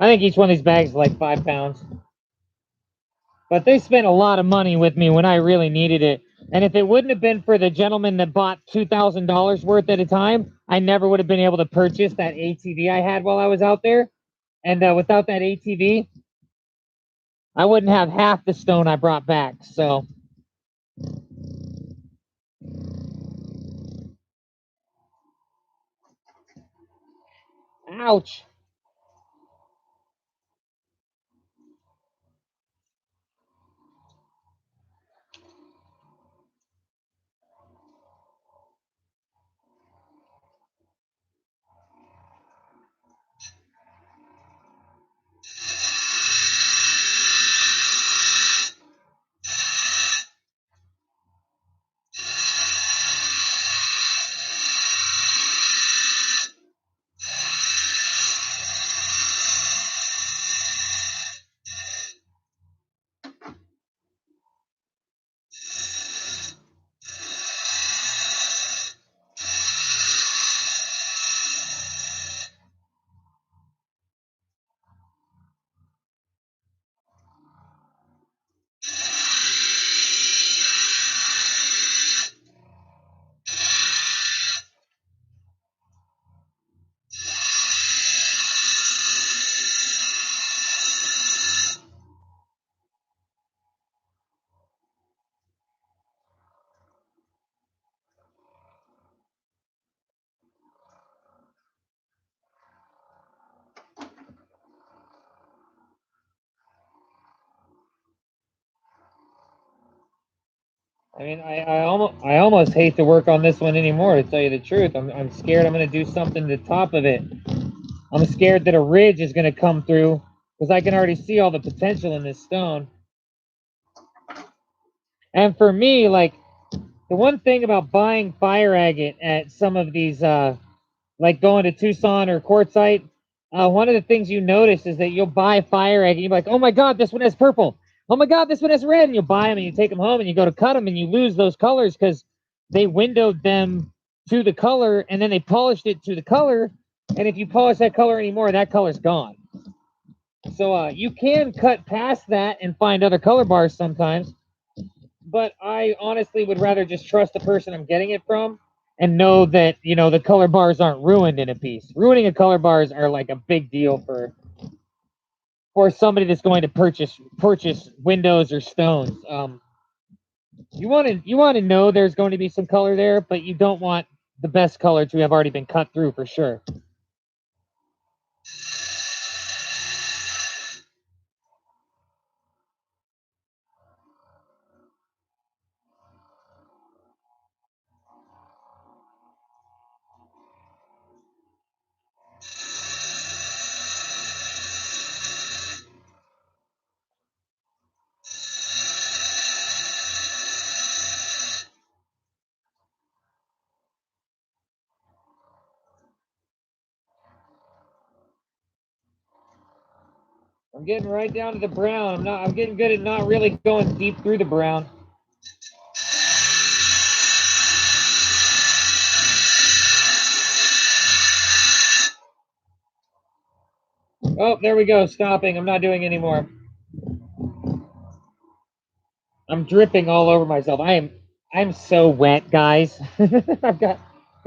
each one of these bags is like 5 pounds. But they spent a lot of money with me when I really needed it. And if it wouldn't have been for the gentleman that bought $2,000 worth at a time, I never would have been able to purchase that ATV I had while I was out there. And without that ATV, I wouldn't have half the stone I brought back. So, ouch. I mean, I almost hate to work on this one anymore, to tell you the truth. I'm scared I'm going to do something to the top of it. I'm scared that a ridge is going to come through because I can already see all the potential in this stone. And for me, like, the one thing about buying fire agate at some of these, like going to Tucson or Quartzsite, one of the things you notice is that you'll buy fire agate. You're like, oh my God, this one has purple. Oh my God, this one has red. And you buy them and you take them home and you go to cut them and you lose those colors because they windowed them to the color and then they polished it to the color. And if you polish that color anymore, that color's gone. So you can cut past that and find other color bars sometimes. But I honestly would rather just trust the person I'm getting it from and know that, you know, the color bars aren't ruined in a piece. Ruining a color bars are like a big deal for somebody that's going to purchase windows or stones. You want to know there's going to be some color there, but you don't want the best color to have already been cut through for sure. I'm getting right down to the brown. I'm getting good at not really going deep through the brown. Oh, there we go. Stopping. I'm not doing anymore. I'm dripping all over myself. I'm so wet, guys. I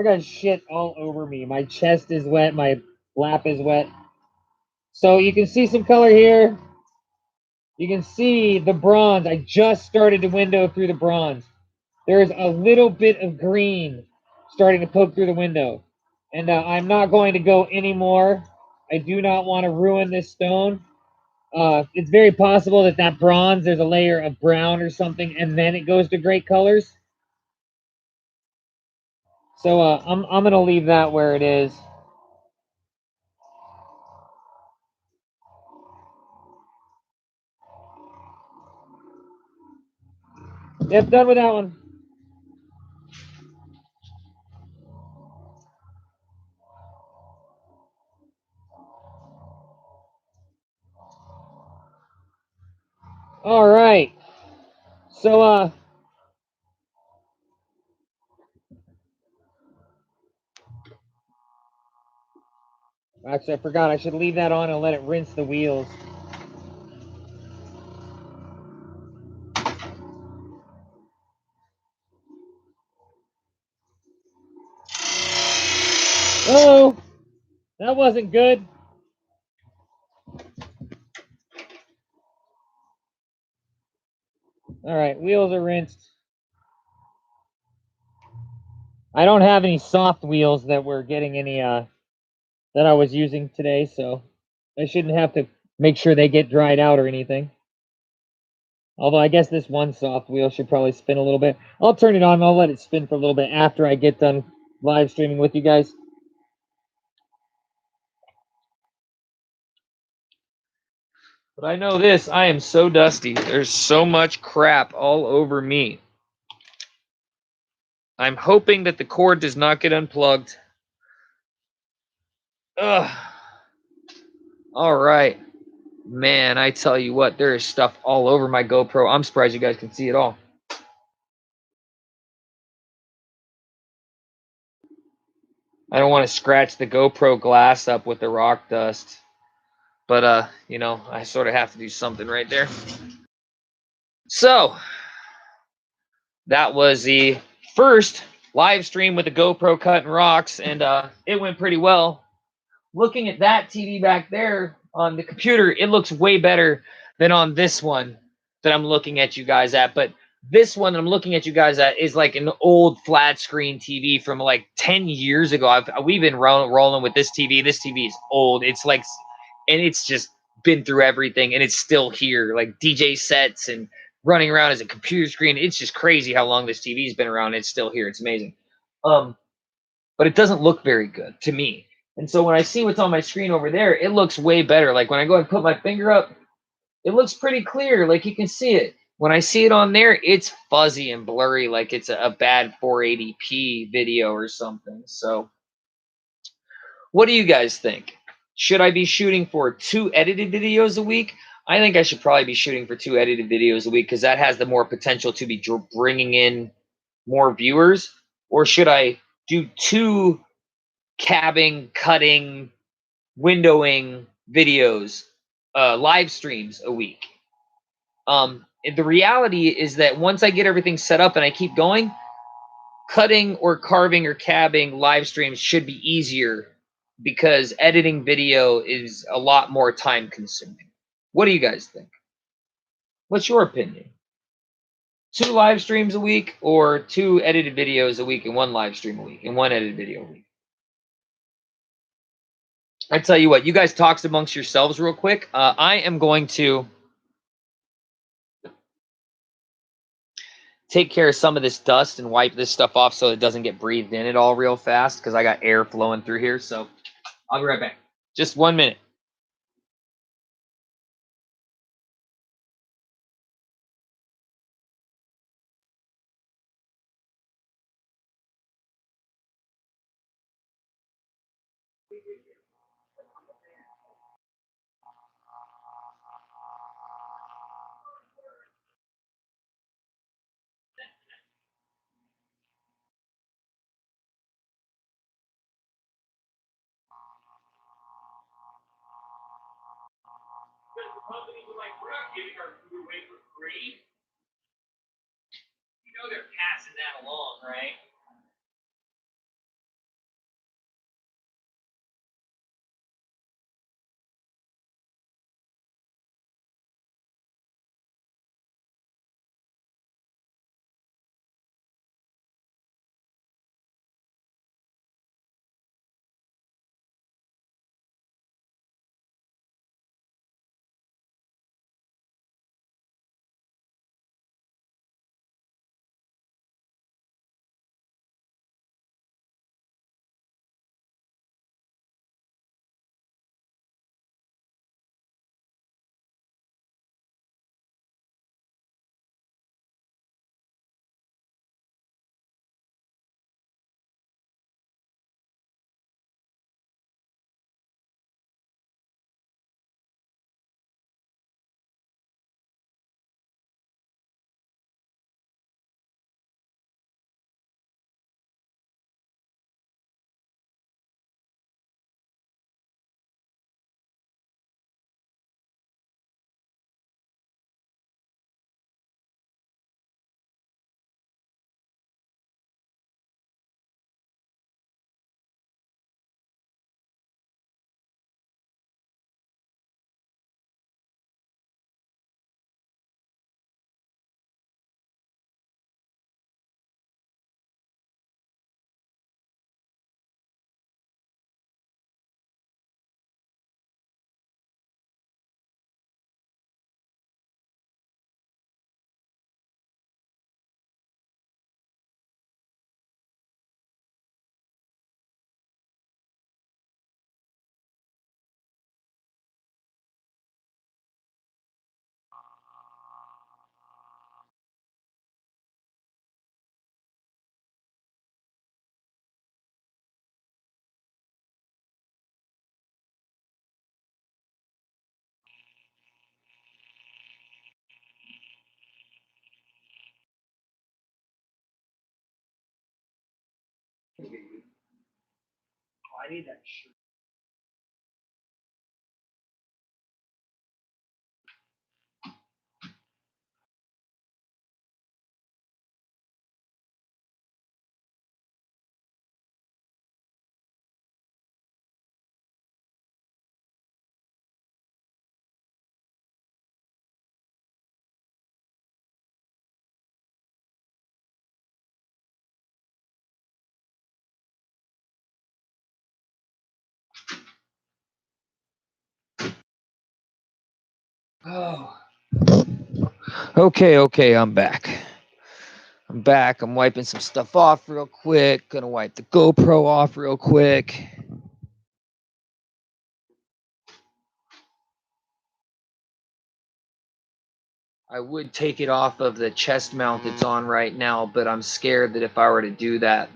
got shit all over me. My chest is wet. My lap is wet. So you can see some color here. You can see the bronze. I just started to window through the bronze. There's a little bit of green starting to poke through the window. And I'm not going to go anymore. I do not want to ruin this stone. It's very possible that bronze, there's a layer of brown or something, and then it goes to great colors. So I'm gonna leave that where it is. Yep, done with that one. All right. So, actually, I forgot. I should leave that on and let it rinse the wheels. Oh, that wasn't good. All right, wheels are rinsed. I don't have any soft wheels that were getting any that I was using today, so I shouldn't have to make sure they get dried out or anything. Although I guess this one soft wheel should probably spin a little bit. I'll turn it on and I'll let it spin for a little bit after I get done live streaming with you guys.
But I know this, I am so dusty. There's so much crap all over me. I'm hoping that the cord does not get unplugged. Ugh. All right. Man, I tell you what, there is stuff all over my GoPro. I'm surprised you guys can see it all. I don't want to scratch the GoPro glass up with the rock dust. But, you know, I sort of have to do something right there. So, that was the first live stream with the GoPro cutting rocks, and it went pretty well. Looking at that TV back there on the computer, it looks way better than on this one that I'm looking at you guys at. But this one that I'm looking at you guys at is like an old flat screen TV from like 10 years ago. We've been rolling with this TV. This TV is old. It's like, and it's just been through everything, and it's still here, like DJ sets and running around as a computer screen. It's just crazy how long this TV's been around. It's still here. It's amazing. But it doesn't look very good to me. And so when I see what's on my screen over there, it looks way better. Like when I go and put my finger up, it looks pretty clear, like you can see it. When I see it on there, it's fuzzy and blurry, like it's a bad 480p video or something. So what do you guys think? Should I be shooting for 2 edited videos a week? I think I should probably be shooting for 2 edited videos a week because that has the more potential to be bringing in more viewers. Or should I do 2 cabbing, cutting, windowing videos, live streams a week? The reality is that once I get everything set up and I keep going, cutting or carving or cabbing live streams should be easier because editing video is a lot more time consuming. What do you guys think? What's your opinion? 2 live streams a week or 2 edited videos a week and 1 live stream a week and 1 edited video a week? I tell you what, you guys talk amongst yourselves real quick. I am going to take care of some of this dust and wipe this stuff off so it doesn't get breathed in at all real fast because I got air flowing through here. So I'll be right back. Just 1 minute. Companies are like, we're not giving our food away for free. You know they're passing that along, right? I need that shirt. Oh. Okay, I'm back. I'm wiping some stuff off real quick. Gonna wipe the GoPro off real quick. I would take it off of the chest mount it's on right now, but I'm scared that if I were to do that,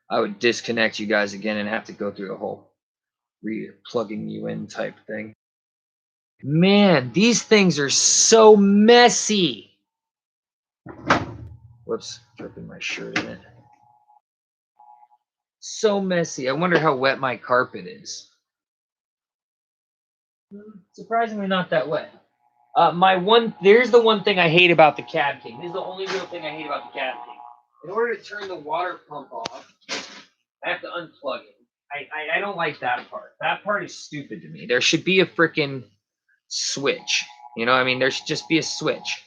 I would disconnect you guys again and have to go through the whole plugging you in type thing. Man, these things are so messy. Whoops, dripping my shirt in it. So messy. I wonder how wet my carpet is. Surprisingly not that wet. There's the one thing I hate about the CabKing. This is the only real thing I hate about the CabKing. In order to turn the water pump off, I have to unplug it. I don't like that part. That part is stupid to me. There should be a freaking switch. You know, I mean, there should just be a switch.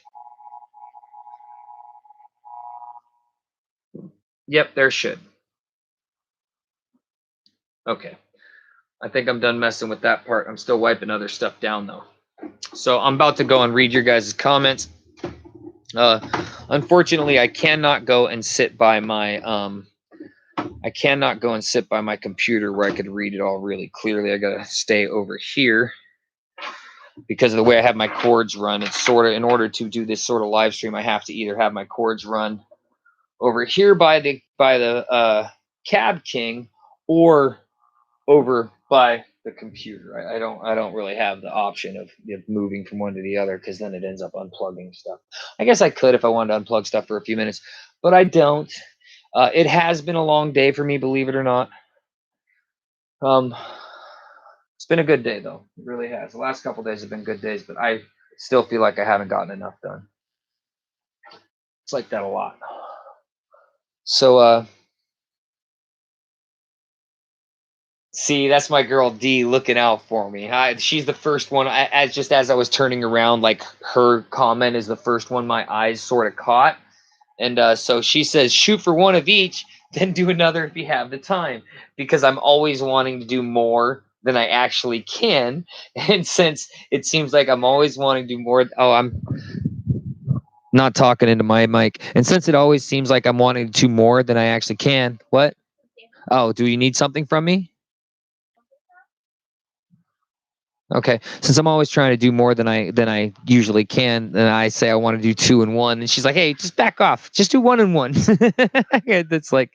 Yep, there should. Okay. I think I'm done messing with that part. I'm still wiping other stuff down, though. So I'm about to go and read your guys' comments. Unfortunately, I cannot go and sit by my computer where I could read it all really clearly. I gotta stay over here because of the way I have my cords run. It's sort of, in order to do this sort of live stream, I have to either have my cords run over here by the CabKing or over by the computer. I don't really have the option of moving from one to the other, because then it ends up unplugging stuff. I guess I could if I wanted to unplug stuff for a few minutes, but I don't. It has been a long day for me, believe it or not. It's been a good day, though. It really has. The last couple days have been good days, but I still feel like I haven't gotten enough done. It's like that a lot. So, see, that's my girl D looking out for me. She's the first one. As I was turning around, like, her comment is the first one my eyes sort of caught. And so she says, shoot for one of each, then do another if you have the time. Because I'm always wanting to do more than I actually can. And since it seems like I'm always wanting to do more. Oh, I'm not talking into my mic. And since it always seems like I'm wanting to do more than I actually can. What? Oh, do you need something from me? Okay, since I'm always trying to do more than I usually can, and I say I want to do 2 and 1, and she's like, "Hey, just back off. Just do 1 and 1." That's like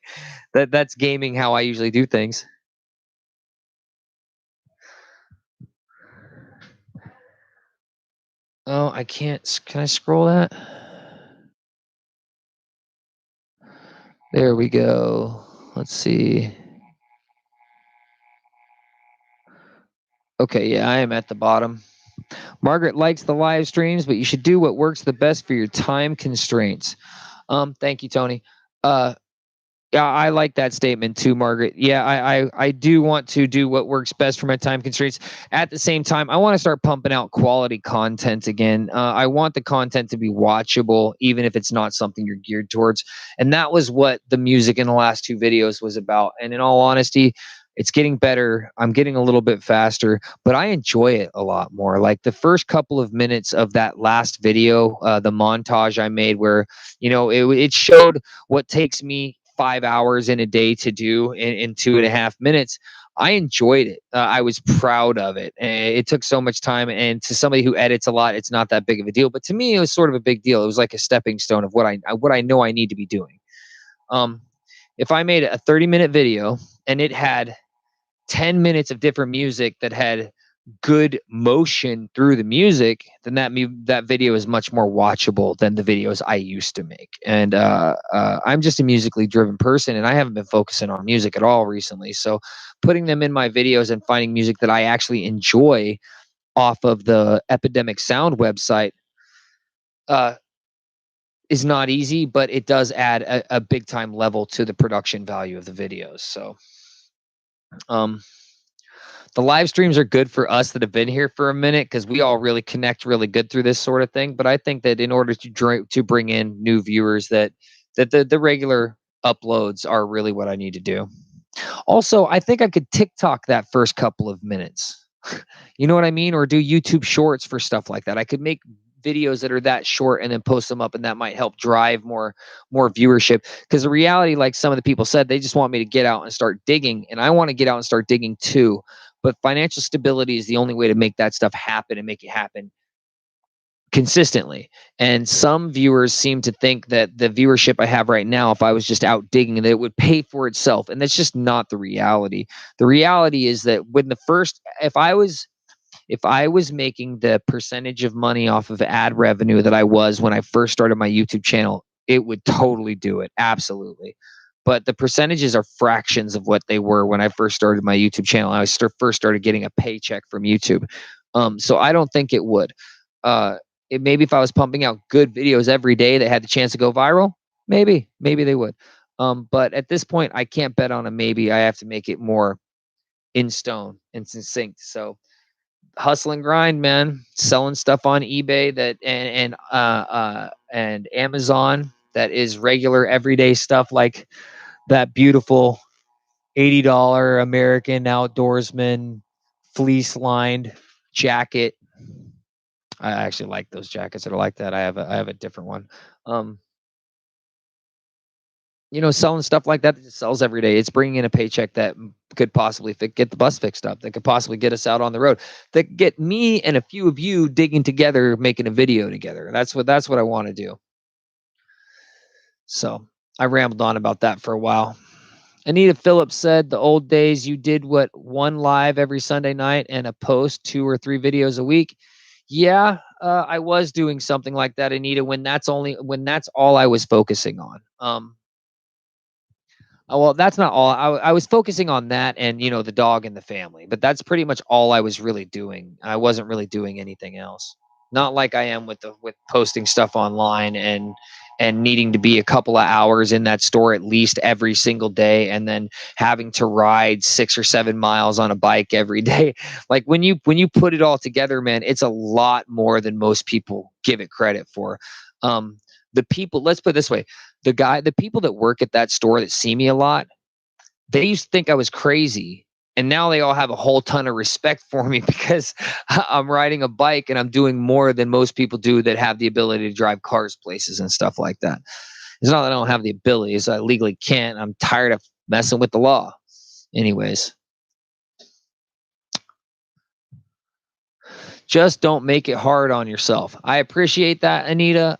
that's gaming how I usually do things. Oh, I can't. Can I scroll that? There we go. Let's see. Okay, yeah, I am at the bottom. Margaret likes the live streams, but you should do what works the best for your time constraints. Thank you, Tony. Yeah, I like that statement too, Margaret. Yeah, I do want to do what works best for my time constraints. At the same time, I want to start pumping out quality content again. I want the content to be watchable, even if it's not something you're geared towards. And that was what the music in the last 2 videos was about. And in all honesty, it's getting better. I'm getting a little bit faster, but I enjoy it a lot more. Like the first couple of minutes of that last video, the montage I made where, it showed what takes me 5 hours in a day to do in 2.5 minutes. I enjoyed it. I was proud of it. It took so much time, and to somebody who edits a lot, it's not that big of a deal. But to me, it was sort of a big deal. It was like a stepping stone of what I know I need to be doing. If I made a 30-minute video and it had 10 minutes of different music that had good motion through the music, then that video is much more watchable than the videos I used to make. And I'm just a musically driven person, and I haven't been focusing on music at all recently. So putting them in my videos and finding music that I actually enjoy off of the Epidemic Sound website is not easy, but it does add a big time level to the production value of the videos. So the live streams are good for us that have been here for a minute because we all really connect really good through this sort of thing. But I think that in order to bring in new viewers, that the regular uploads are really what I need to do. Also, I think I could TikTok that first couple of minutes. You know what I mean? Or do YouTube shorts for stuff like that. I could make videos that are that short and then post them up, and that might help drive more viewership. Because the reality, like some of the people said, they just want me to get out and start digging, and I want to get out and start digging too. But financial stability is the only way to make that stuff happen and make it happen consistently. And some viewers seem to think that the viewership I have right now, if I was just out digging, that it would pay for itself. And that's just not the reality. The reality is that if I was making the percentage of money off of ad revenue that I was when I first started my YouTube channel, it would totally do it. Absolutely. But the percentages are fractions of what they were when I first started my YouTube channel. I first started getting a paycheck from YouTube. So I don't think it would. Maybe if I was pumping out good videos every day that had the chance to go viral, maybe they would. But at this point, I can't bet on a maybe. I have to make it more in stone and succinct. So hustle and grind, man. Selling stuff on eBay and Amazon that is regular everyday stuff, like that beautiful $80 American Outdoorsman fleece lined jacket. I actually like those jackets that are like that. I have a different one. Selling stuff like that just sells every day. It's bringing in a paycheck that could possibly get the bus fixed up, that could possibly get us out on the road, that could get me and a few of you digging together, making a video together. That's what I want to do. So I rambled on about that for a while. Anita Phillips said, the old days you did one live every Sunday night and a post 2 or 3 videos a week. Yeah, I was doing something like that, Anita, when that's all I was focusing on. Well, that's not all. I was focusing on that and, the dog and the family, but that's pretty much all I was really doing. I wasn't really doing anything else. Not like I am with posting stuff online and needing to be a couple of hours in that store at least every single day, and then having to ride 6 or 7 miles on a bike every day. Like when you put it all together, man, it's a lot more than most people give it credit for. The people, let's put it this way, the people that work at that store that see me a lot, they used to think I was crazy. And now they all have a whole ton of respect for me because I'm riding a bike and I'm doing more than most people do that have the ability to drive cars places and stuff like that. It's not that I don't have the ability, it's I legally can't. I'm tired of messing with the law. Anyways. Just don't make it hard on yourself. I appreciate that, Anita.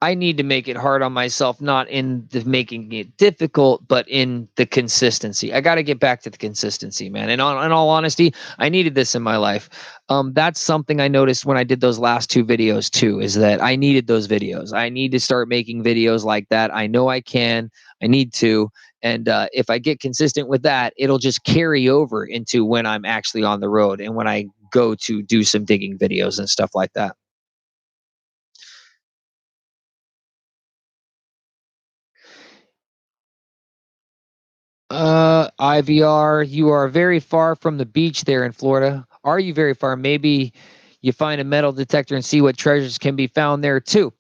I need to make it hard on myself, not in the making it difficult, but in the consistency. I got to get back to the consistency, man. And in all honesty, I needed this in my life. That's something I noticed when I did those last 2 videos too, is that I needed those videos. I need to start making videos like that. I know I can. I need to. And if I get consistent with that, it'll just carry over into when I'm actually on the road and when I go to do some digging videos and stuff like that. IVR, you are very far from the beach there in Florida. Are you very far? Maybe you find a metal detector and see what treasures can be found there too.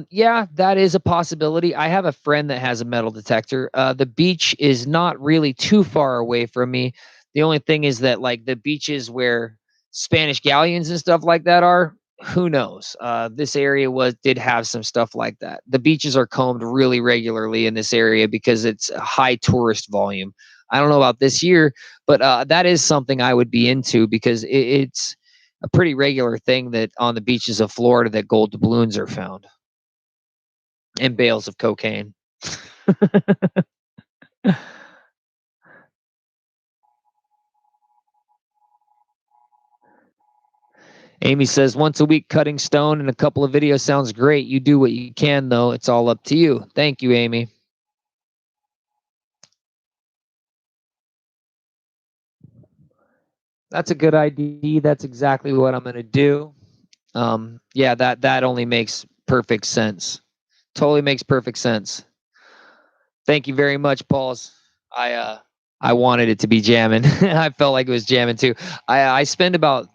Yeah, that is a possibility. I have a friend that has a metal detector. The beach is not really too far away from me. The only thing is that like the beaches where Spanish galleons and stuff like that are, who knows? This area did have some stuff like that. The beaches are combed really regularly in this area because it's a high tourist volume. I don't know about this year, but that is something I would be into because it's a pretty regular thing that on the beaches of Florida that gold doubloons are found and bales of cocaine. Amy says, once a week cutting stone and a couple of videos sounds great. You do what you can, though. It's all up to you. Thank you, Amy. That's a good idea. That's exactly what I'm going to do. Yeah, that only makes perfect sense. Totally makes perfect sense. Thank you very much, Pauls. I wanted it to be jamming. I felt like it was jamming too. I spend about,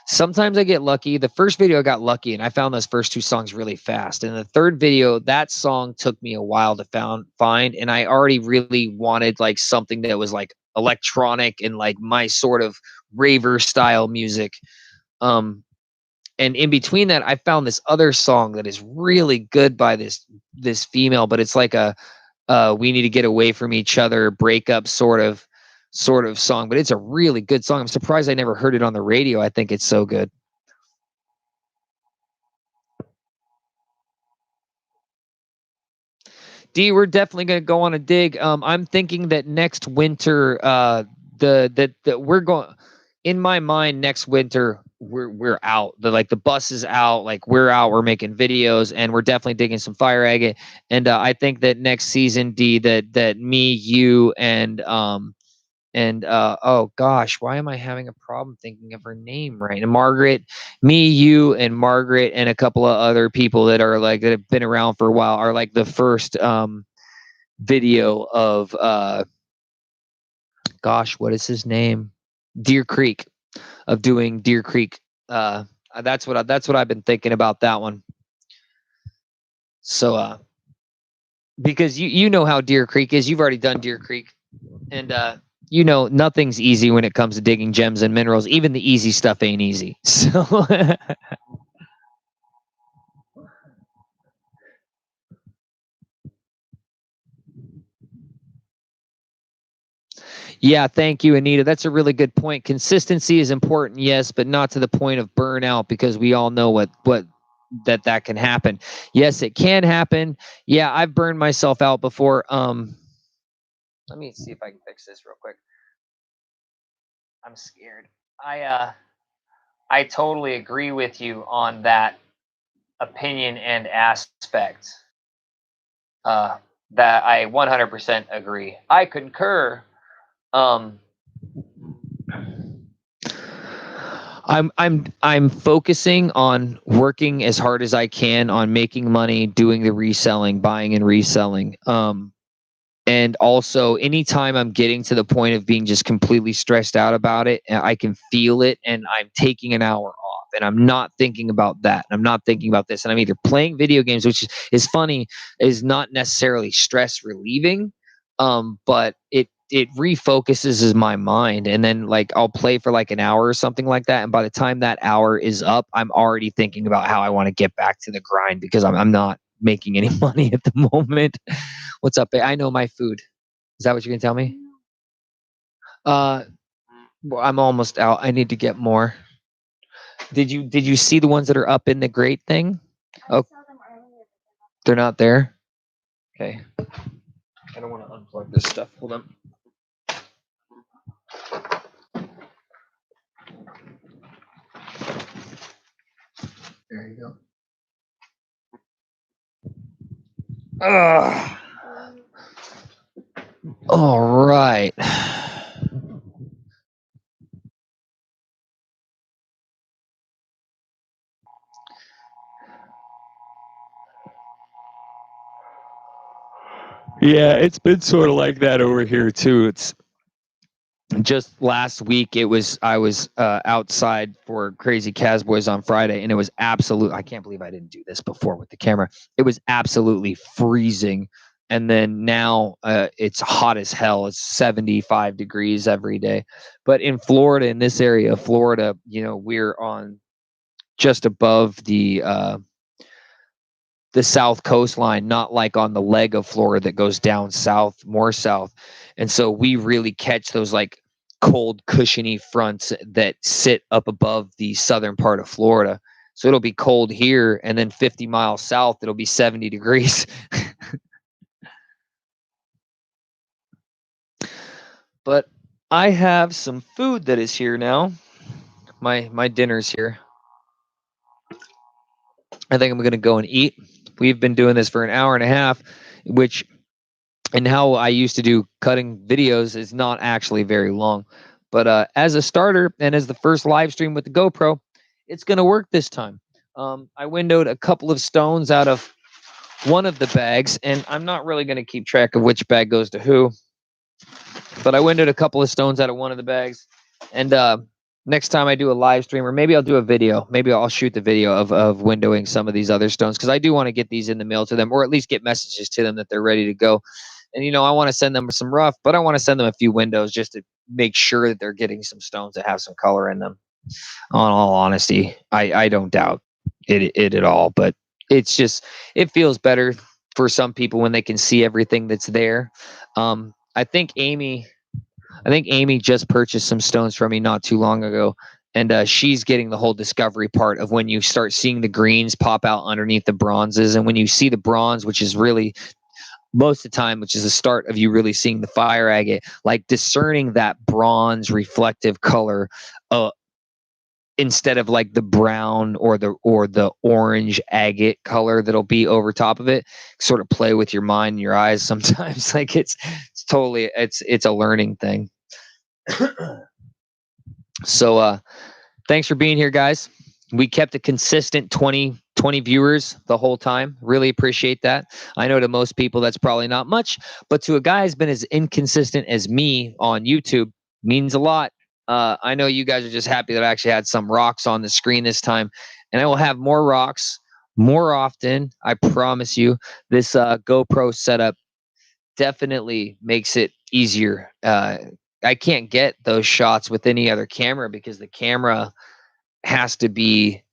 sometimes I get lucky. The first video I got lucky and I found those first two songs really fast. And the third video, that song took me a while to find. And I already really wanted like something that was like electronic and like my sort of raver style music. And in between that, I found this other song that is really good by this female, but it's like a we need to get away from each other, breakup sort of song. But it's a really good song. I'm surprised I never heard it on the radio. I think it's so good. D, we're definitely gonna go on a dig. I'm thinking that next winter, that we're going. In my mind, next winter we're out. The bus is out. Like we're out. We're making videos, and we're definitely digging some fire agate. And I think that next season, D, that me, you, and oh gosh, why am I having a problem thinking of her name right? And Margaret, me, you, and Margaret, and a couple of other people that are like that have been around for a while are like the first video of gosh, what is his name? Deer Creek, of doing Deer Creek. That's what I've been thinking about that one. So because you know how Deer Creek is, you've already done Deer Creek, and you know nothing's easy when it comes to digging gems and minerals. Even the easy stuff ain't easy. So yeah, thank you, Anita. That's a really good point. Consistency is important, yes, but not to the point of burnout, because we all know what that can happen. Yes, it can happen. Yeah, I've burned myself out before. Let me see if I can fix this real quick. I'm scared. I totally agree with you on that opinion and aspect. That I 100% agree. I concur. I'm focusing on working as hard as I can on making money, doing the reselling, buying and reselling. And also anytime I'm getting to the point of being just completely stressed out about it, I can feel it, and I'm taking an hour off, and I'm not thinking about that. I'm not thinking about this. And I'm either playing video games, which is funny, is not necessarily stress relieving. But it refocuses my mind, and then like I'll play for like an hour or something like that, and by the time that hour is up, I'm already thinking about how I want to get back to the grind, because I'm not making any money at the moment. What's up, babe? I know my food. Is that what you're gonna tell me? Well, I'm almost out. I need to get more. Did you see the ones that are up in the grate thing? Oh, they're not there. Okay. I don't want to unplug this stuff. Hold on. There you go. Ugh. All right. Yeah, it's been sort of like that over here too. It's just last week I was outside for Crazy Casboys on Friday, and it was absolute. I can't believe I didn't do this before with the camera. It was absolutely freezing, and then now it's hot as hell. It's 75 degrees every day. But in Florida, in this area of Florida, we're on just above the south coastline, not like on the leg of Florida that goes down south, more south. And so we really catch those like cold, cushiony fronts that sit up above the southern part of Florida. So it'll be cold here, and then 50 miles south, it'll be 70 degrees. But I have some food that is here now. My dinner's here. I think I'm going to go and eat. We've been doing this for an hour and a half, which, and how I used to do cutting videos, is not actually very long. But as a starter and as the first live stream with the GoPro, it's going to work this time. I windowed a couple of stones out of one of the bags, and I'm not really going to keep track of which bag goes to who, but I windowed a couple of stones out of one of the bags. And next time I do a live stream, or maybe I'll do a video, maybe I'll shoot the video of windowing some of these other stones, because I do want to get these in the mail to them, or at least get messages to them that they're ready to go. And, you know, I want to send them some rough, but I want to send them a few windows just to make sure that they're getting some stones that have some color in them. On all honesty, I don't doubt it at all, but it's just, it feels better for some people when they can see everything that's there. I think Amy just purchased some stones from me not too long ago, and she's getting the whole discovery part of when you start seeing the greens pop out underneath the bronzes, and when you see the bronze, which is really most of the time, which is the start of you really seeing the fire agate, like discerning that bronze reflective color, instead of like the brown or the orange agate color that'll be over top of it. Sort of play with your mind and your eyes sometimes. Like it's totally, it's a learning thing. So thanks for being here, guys. We kept a consistent 20 viewers the whole time. Really appreciate that. I know to most people that's probably not much, but to a guy who's been as inconsistent as me on YouTube, means a lot. I know you guys are just happy that I actually had some rocks on the screen this time, and I will have more rocks more often. I promise you. This GoPro setup definitely makes it easier. I can't get those shots with any other camera because the camera has to be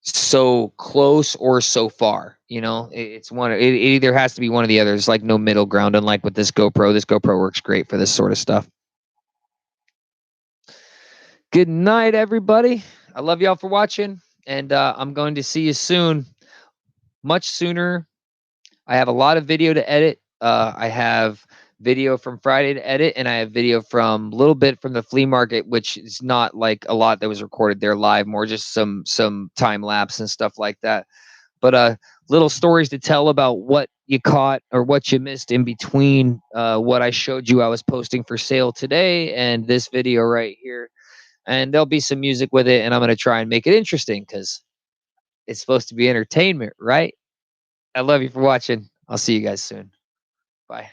so close or so far. You know, it's one. It either has to be one or the other. There's like no middle ground. Unlike with this GoPro, works great for this sort of stuff. Good night, everybody. I love y'all for watching, and I'm going to see you soon, much sooner. I have a lot of video to edit. I have video from Friday to edit, and I have video from a little bit from the flea market, which is not like a lot that was recorded there live, more just some time lapse and stuff like that. But little stories to tell about what you caught or what you missed in between what I showed you I was posting for sale today and this video right here. And there'll be some music with it, and I'm going to try and make it interesting because it's supposed to be entertainment, right? I love you for watching. I'll see you guys soon. Bye.